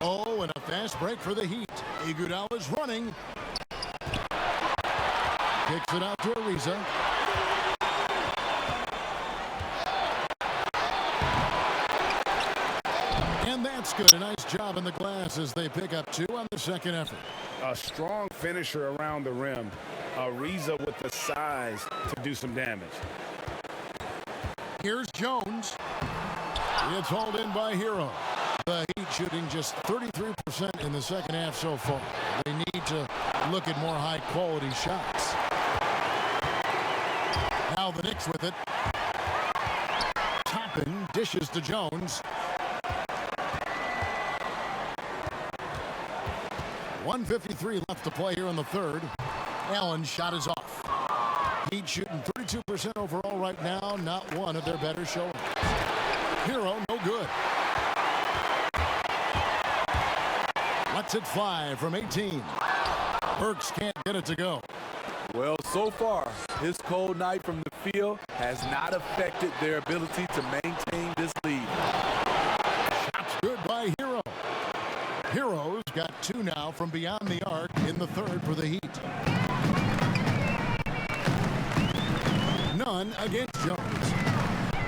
Oh, and a fast break for the Heat. Iguodala's running. Kicks it out to Ariza. And that's good. A nice job in the glass as they pick up 2 on the second effort. A strong finisher around the rim. Ariza with the size to do some damage. Here's Jones. It's hauled in by Hero. The Heat shooting just 33% in the second half so far. They need to look at more high-quality shots. Now the Knicks with it. Toppin dishes to Jones. 1:53 left to play here in the 3rd. Allen's shot is off. Heat shooting 32% overall right now. Not one of their better showings. Hero, no good. Lets it fly from 18. Burks can't get it to go. Well, so far, his cold night from the field has not affected their ability to maintain this lead. got 2 now from beyond the arc in the third for the Heat. None against Jones.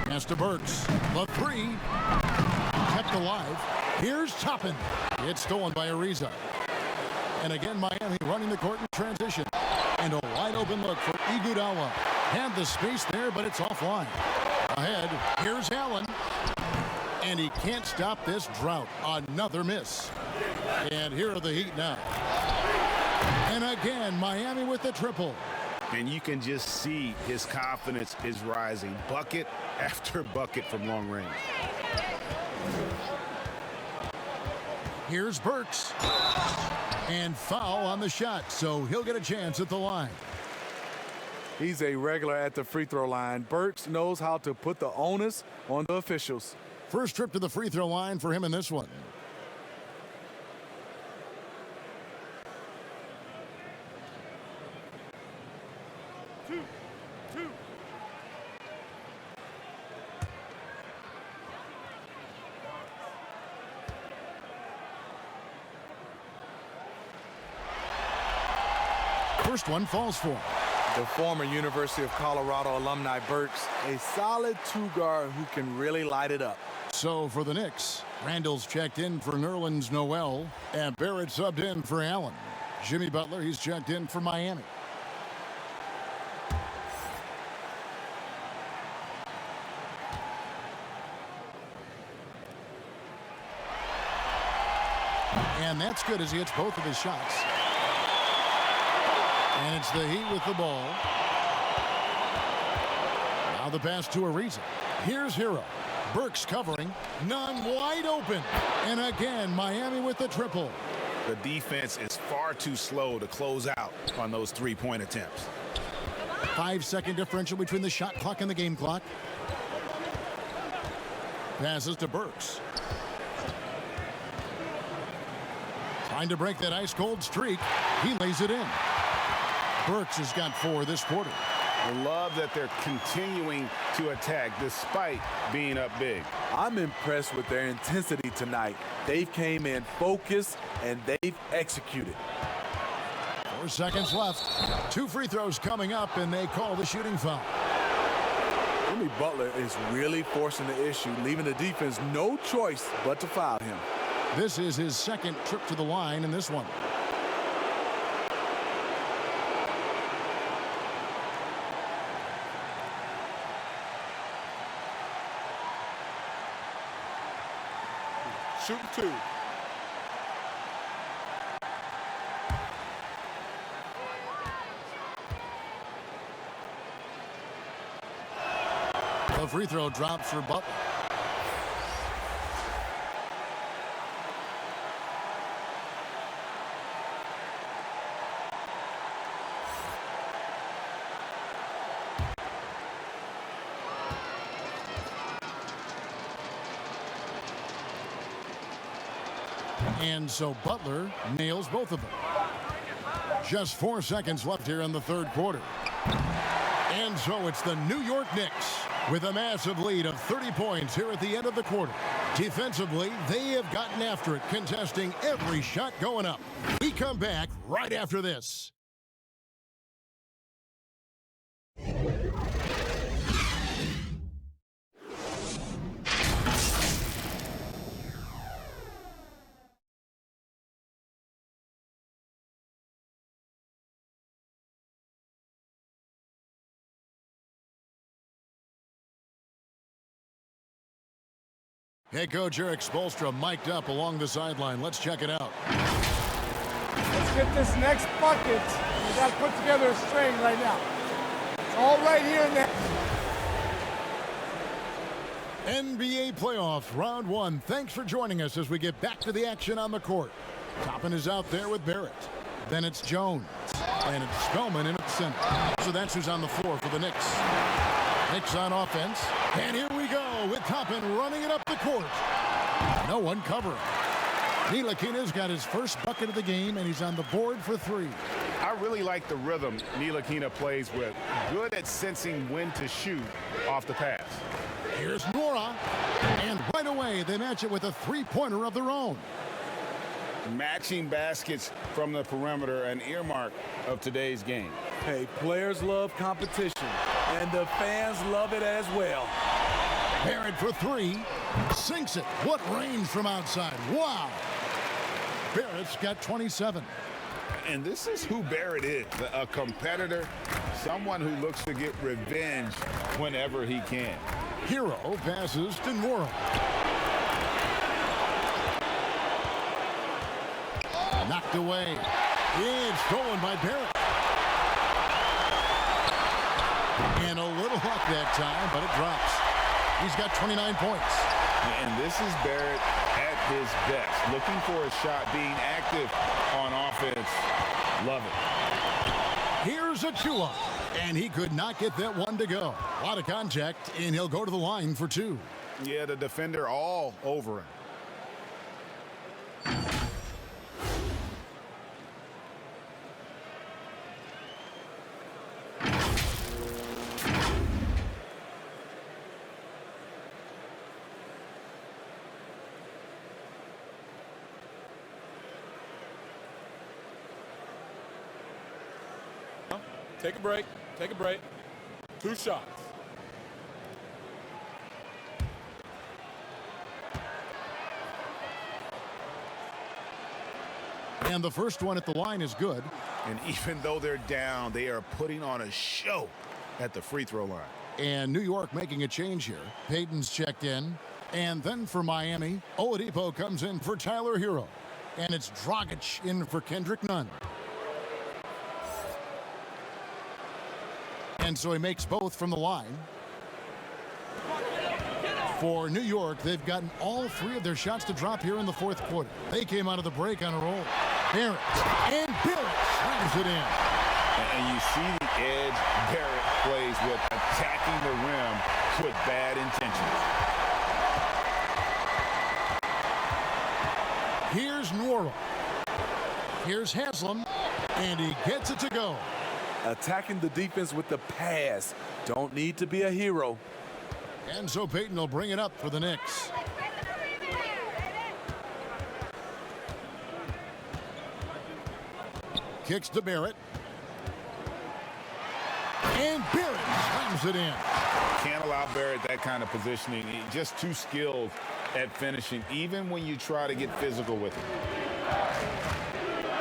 Pass to Burks. The 3. Kept alive. Here's Toppin. It's stolen by Ariza. And again, Miami running the court in transition. And a wide open look for Iguodala. Had the space there, but it's offline. Ahead, here's Allen. And he can't stop this drought. Another miss. And here are the Heat now. And again, Miami with the triple. And you can just see his confidence is rising. Bucket after bucket from long range. Here's Burks. And foul on the shot, so he'll get a chance at the line. He's a regular at the free throw line. Burks knows how to put the onus on the officials. First trip to the free throw line for him in this one. First one falls for him. The former University of Colorado alumni Burks, a solid 2-guard who can really light it up. So for the Knicks, Randall's checked in for Nerlens Noel, and Barrett subbed in for Allen. Jimmy Butler, he's checked in for Miami. And that's good as he hits both of his shots. And it's the Heat with the ball. Now the pass to Ariza. Here's Hero. Burks covering. None wide open. And again, Miami with the triple. The defense is far too slow to close out on those three-point attempts. 5-second differential between the shot clock and the game clock. Passes to Burks. Trying to break that ice-cold streak. He lays it in. Burks has got 4 this quarter. I love that they're continuing to attack despite being up big. I'm impressed with their intensity tonight. They've came in focused and they've executed. 4 seconds left. 2 free throws coming up, and they call the shooting foul. Jimmy Butler is really forcing the issue, leaving the defense no choice but to foul him. This is his second trip to the line in this one. Shoot 2. The free throw drops for Butler. And so Butler nails both of them. Just 4 seconds left here in the third quarter. And so it's the New York Knicks with a massive lead of 30 points here at the end of the quarter. Defensively, they have gotten after it, contesting every shot going up. We come back right after this. Head coach Eric Spoelstra mic'd up along the sideline. Let's check it out. Let's get this next bucket. We got to put together a string right now. It's all right here and there. NBA playoff round 1. Thanks for joining us as we get back to the action on the court. Toppin is out there with Barrett. Then it's Jones. And it's Spellman in at center. So that's who's on the floor for the Knicks. Knicks on offense. And here we go with Toppin running it up the court. No one covering. Ntilikina's got his first bucket of the game, and he's on the board for 3. I really like the rhythm Ntilikina plays with. Good at sensing when to shoot off the pass. Here's Nora. And right away, they match it with a 3-pointer of their own. Matching baskets from the perimeter, an earmark of today's game. Hey, players love competition, and the fans love it as well. Barrett for three. Sinks it. What range from outside. Wow. Barrett's got 27. And this is who Barrett is, a competitor, someone who looks to get revenge whenever he can. Hero passes to Nora. Knocked away. It's stolen by Barrett. And a little luck that time, but it drops. He's got 29 points. And this is Barrett at his best, looking for a shot, being active on offense. Love it. Here's a two-up, and he could not get that one to go. A lot of contact, and he'll go to the line for two. Yeah, the defender all over him. Take a break. Take a break. 2 shots. And the first one at the line is good. And even though they're down, they are putting on a show at the free throw line. And New York making a change here. Payton's checked in. And then for Miami, Oladipo comes in for Tyler Hero. And it's Dragic in for Kendrick Nunn. And so he makes both from the line. For New York, they've gotten all 3 of their shots to drop here in the fourth quarter. They came out of the break on a roll. Barrett, and Barrett slams it in. And you see the edge Barrett plays with, attacking the rim with bad intentions. Here's Nora. Here's Haslam, and he gets it to go. Attacking the defense with the pass. Don't need to be a hero. And so Payton will bring it up for the Knicks. Kicks to Barrett. And Barrett slams it in. Can't allow Barrett that kind of positioning. He's just too skilled at finishing, even when you try to get physical with him.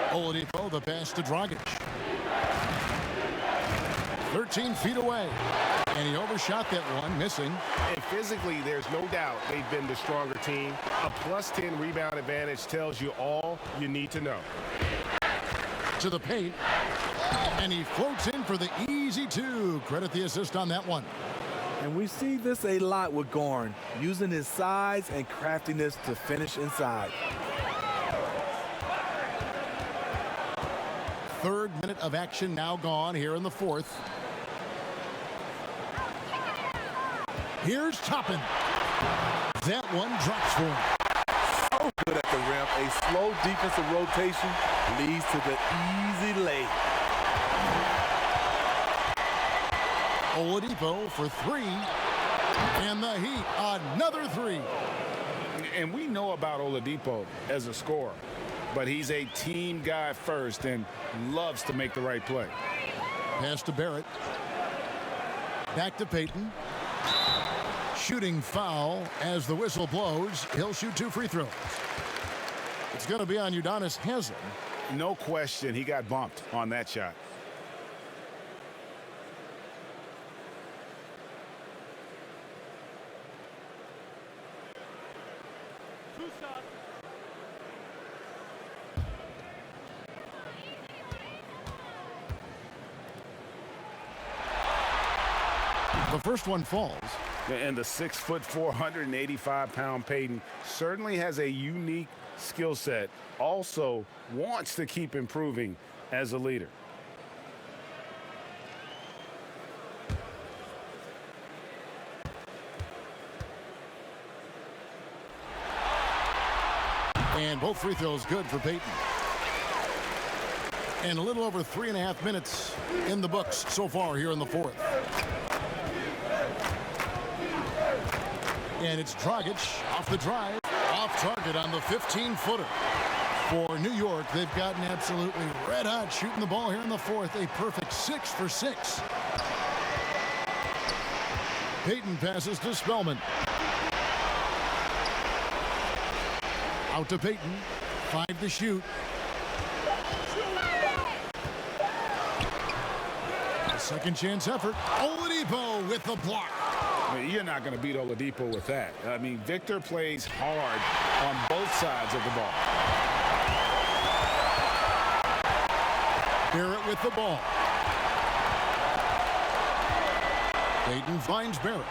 Oladipo, the pass to Dragic. 13 feet away. And he overshot that one, missing. And physically, there's no doubt they've been the stronger team. A +10 rebound advantage tells you all you need to know. To the paint. And he floats in for the easy 2. Credit the assist on that one. And we see this a lot with Garn, using his size and craftiness to finish inside. 3rd minute of action now gone here in the 4th. Here's Toppin. That one drops for him. So good at the rim. A slow defensive rotation leads to the easy lay. Oladipo for 3. And the Heat, another 3. And we know about Oladipo as a scorer, but he's a team guy first and loves to make the right play. Pass to Barrett. Back to Payton. Shooting foul as the whistle blows. He'll shoot 2 free throws. It's going to be on Udonis Haslem. No question, he got bumped on that shot. The first one falls. And the 6'4", 485-pound Payton certainly has a unique skill set. Also wants to keep improving as a leader. And both free throws good for Payton. And a little over 3.5 minutes in the books so far here in the 4th. And it's Dragic off the drive, off target on the 15-footer. For New York, they've gotten absolutely red hot shooting the ball here in the fourth. A perfect 6 for 6. Payton passes to Spellman. Out to Payton. 5 to shoot. A second chance effort. Oladipo with the block. You're not going to beat Oladipo with that. I mean, Victor plays hard on both sides of the ball. Barrett with the ball. Payton finds Barrett.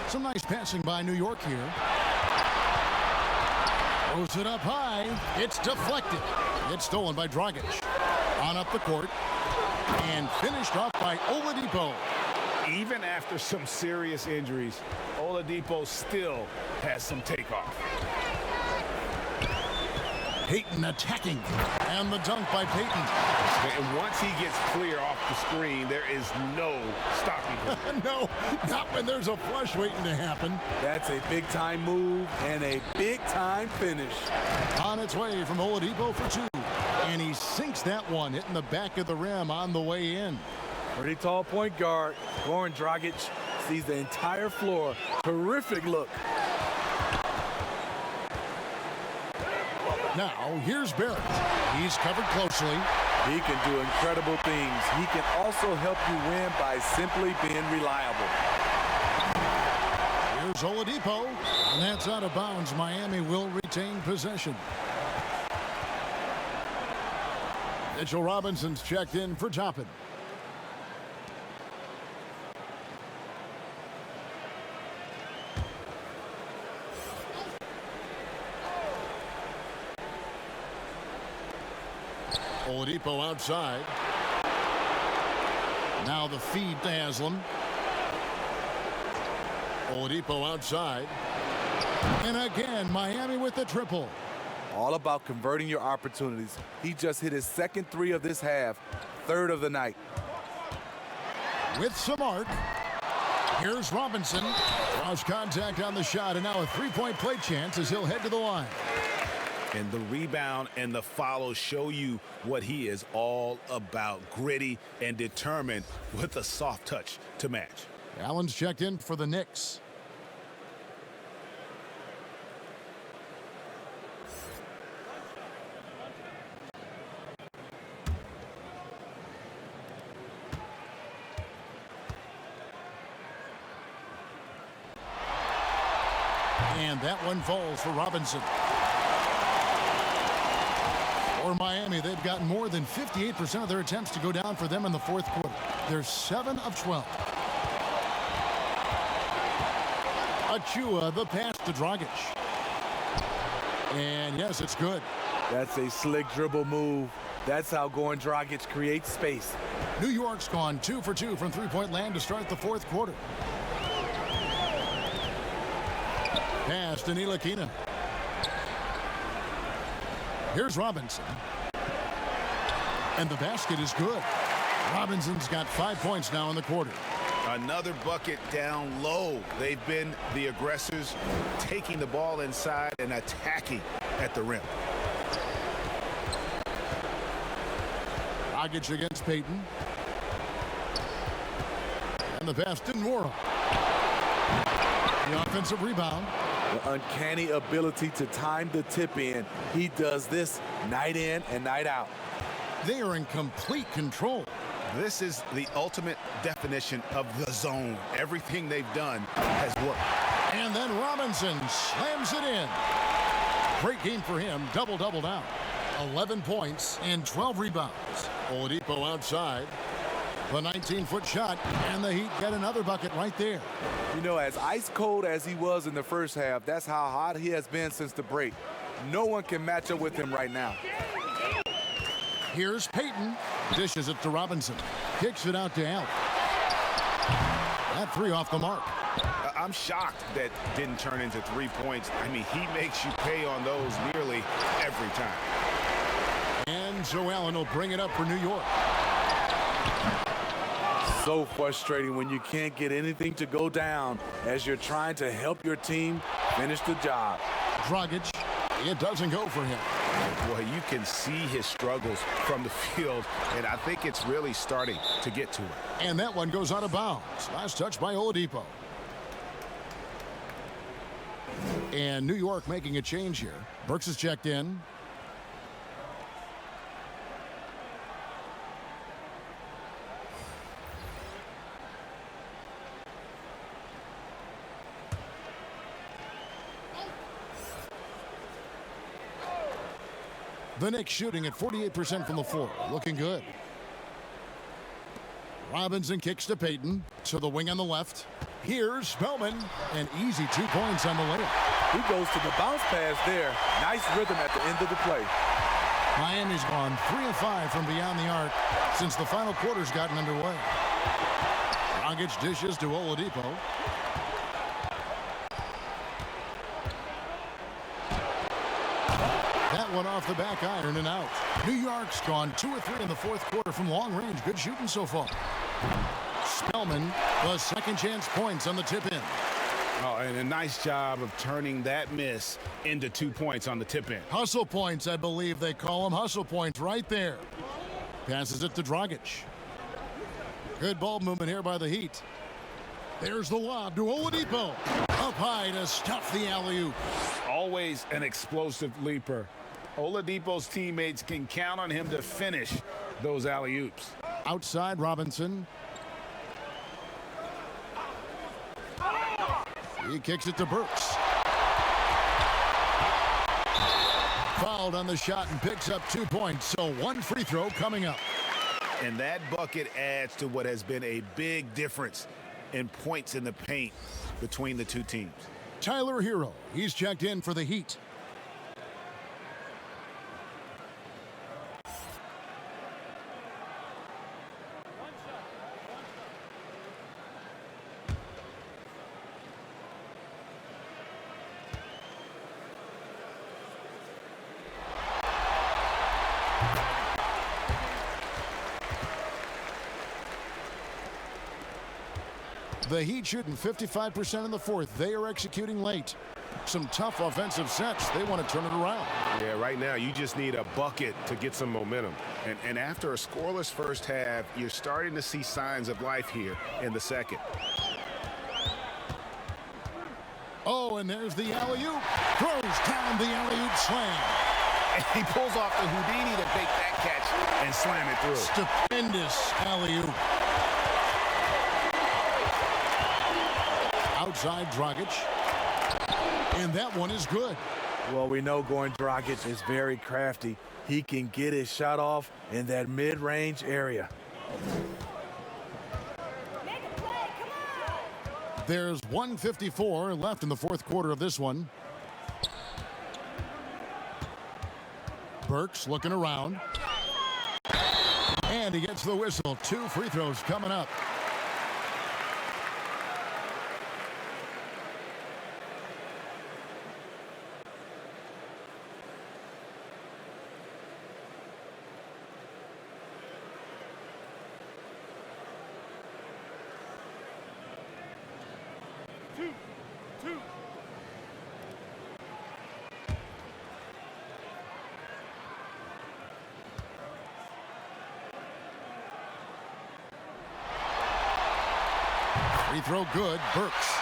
Some nice passing by New York here. Throws it up high. It's deflected. It's stolen by Dragic. On up the court. And finished off by Oladipo. Even after some serious injuries, Oladipo still has some takeoff. Payton attacking. And the dunk by Payton. And once he gets clear off the screen, there is no stopping him. No, not when there's a flush waiting to happen. That's a big-time move and a big-time finish. On its way from Oladipo for 2. And he sinks that one, hitting the back of the rim on the way in. Pretty tall point guard. Goran Dragic sees the entire floor. Terrific look. Now, here's Barrett. He's covered closely. He can do incredible things. He can also help you win by simply being reliable. Here's Oladipo, and that's out of bounds. Miami will retain possession. Mitchell Robinson's checked in for Toppin. Oladipo outside. Now the feed to Haslam. Oladipo outside. And again, Miami with the triple. All about converting your opportunities. He just hit his second 3 of this half, 3rd of the night. With some arc. Here's Robinson. Cross contact on the shot, and now a 3-point play chance as he'll head to the line. And the rebound and the follow show you what he is all about. Gritty and determined with a soft touch to match. Allen's checked in for the Knicks. And that one falls for Robinson. For Miami, they've gotten more than 58% of their attempts to go down for them in the fourth quarter. They're 7 of 12. Achua, the pass to Dragic. And yes, it's good. That's a slick dribble move. That's how Goran Dragic creates space. New York's gone 2 for 2 from three-point land to start the fourth quarter. Pass to Ntilikina. Here's Robinson. And the basket is good. Robinson's got 5 points now in the quarter. Another bucket down low. They've been the aggressors, taking the ball inside and attacking at the rim. Dragic against Payton. And the pass to Nwora. The offensive rebound. The uncanny ability to time the tip in. He does this night in and night out. They are in complete control. This is the ultimate definition of the zone. Everything they've done has worked. And then Robinson slams it in. Great game for him. Double-double now. 11 points and 12 rebounds. Oladipo outside. The 19-foot shot, and the Heat get another bucket right there. You know, as ice cold as he was in the first half, that's how hot he has been since the break. No one can match up with him right now. Here's Payton. Dishes it to Robinson. Kicks it out to Allen. That 3 off the mark. I'm shocked that didn't turn into 3 points. I mean, he makes you pay on those nearly every time. And so Allen will bring it up for New York. So frustrating when you can't get anything to go down as you're trying to help your team finish the job. Dragic It doesn't go for him. Boy, you can see his struggles from the field, and I think it's really starting to get to him. And that one goes out of bounds. Last touch by Oladipo. And New York making a change here. Burks is checked in. The Knicks shooting at 48% from the floor. Looking good. Robinson kicks to Payton. To the wing on the left. Here's Spellman. An easy 2 points on the layup. He goes to the bounce pass there. Nice rhythm at the end of the play. Miami's gone 3 of 5 from beyond the arc since the final quarter's gotten underway. Dragic dishes to Oladipo. That one off the back iron and out. New York's gone 2 of 3 in the fourth quarter from long range. Good shooting so far. Spellman, the second chance points on the tip-in. Oh, and a nice job of turning that miss into 2 points on the tip-in. Hustle points, I believe they call them. Hustle points right there. Passes it to Dragic. Good ball movement here by the Heat. There's the lob to Oladipo. Up high to stuff the alley-oop. Always an explosive leaper. Oladipo's teammates can count on him to finish those alley-oops. Outside, Robinson. He kicks it to Burks. Fouled on the shot and picks up 2 points, so 1 free throw coming up. And that bucket adds to what has been a big difference in points in the paint between the two teams. Tyler Hero, he's checked in for the Heat. The Heat shooting 55% in the fourth. They are executing late. Some tough offensive sets. They want to turn it around. Yeah, right now you just need a bucket to get some momentum. And after a scoreless first half, you're starting to see signs of life here in the second. Oh, and there's the alley-oop. Throws down the alley-oop slam. And he pulls off the Houdini to make that catch and slam it through. Stupendous alley-oop. Outside Dragic. And that one is good. Well, we know Goran Dragic is very crafty. He can get his shot off in that mid-range area. There's 1:54 left in the fourth quarter of this one. Burks looking around. And he gets the whistle. 2 free throws coming up. Free throw good. Burks.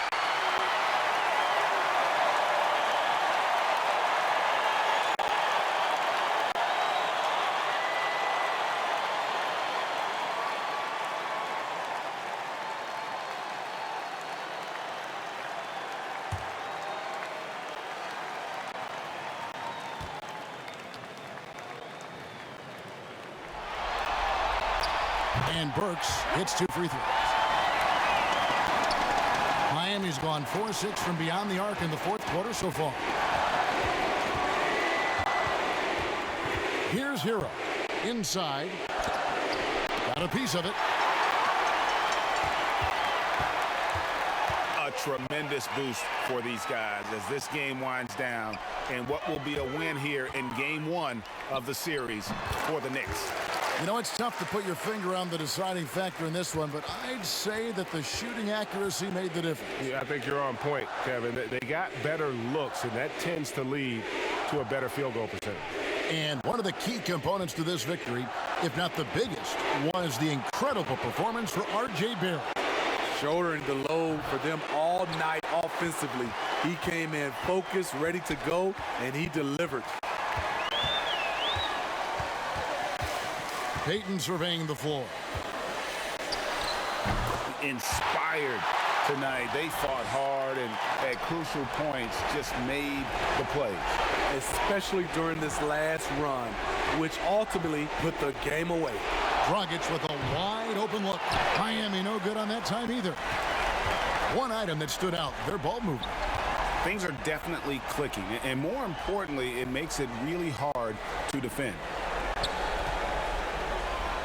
And Burks hits 2 free throws. Miami's gone 4-6 from beyond the arc in the fourth quarter so far. Here's Hero. Inside. Got a piece of it. A tremendous boost for these guys as this game winds down and what will be a win here in game 1 of the series for the Knicks. You know, it's tough to put your finger on the deciding factor in this one, but I'd say that the shooting accuracy made the difference. Yeah, I think you're on point, Kevin. They got better looks, and that tends to lead to a better field goal percentage. And one of the key components to this victory, if not the biggest, was the incredible performance for R.J. Barrett. Shouldering the load for them all night offensively. He came in focused, ready to go, and he delivered. Peyton surveying the floor. Inspired tonight. They fought hard and at crucial points just made the plays. Especially during this last run, which ultimately put the game away. Dragic with a wide open look. Miami no good on that time either. One item that stood out, their ball movement. Things are definitely clicking, and more importantly, it makes it really hard to defend.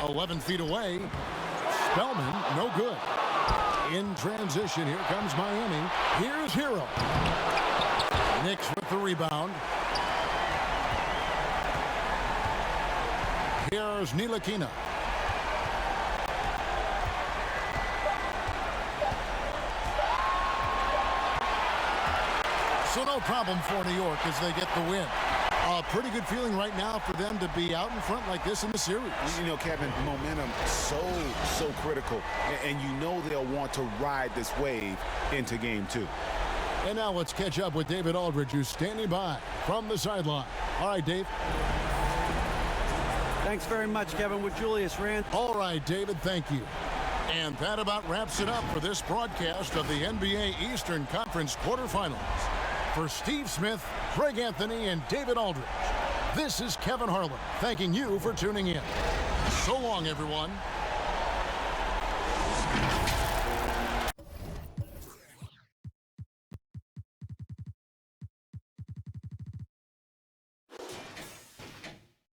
11 feet away. Spellman, no good. In transition, here comes Miami. Here's Hero. Knicks with the rebound. Here's Ntilikina. So no problem for New York as they get the win. A pretty good feeling right now for them to be out in front like this in the series. You know, Kevin, momentum so critical. And you know they'll want to ride this wave into game 2. And now let's catch up with David Aldridge, who's standing by from the sideline. All right, Dave. Thanks very much, Kevin. With Julius Randle. All right, David, thank you. And that about wraps it up for this broadcast of the NBA Eastern Conference quarterfinals. For Steve Smith, Craig Anthony, and David Aldridge, this is Kevin Harlan thanking you for tuning in. So long, everyone.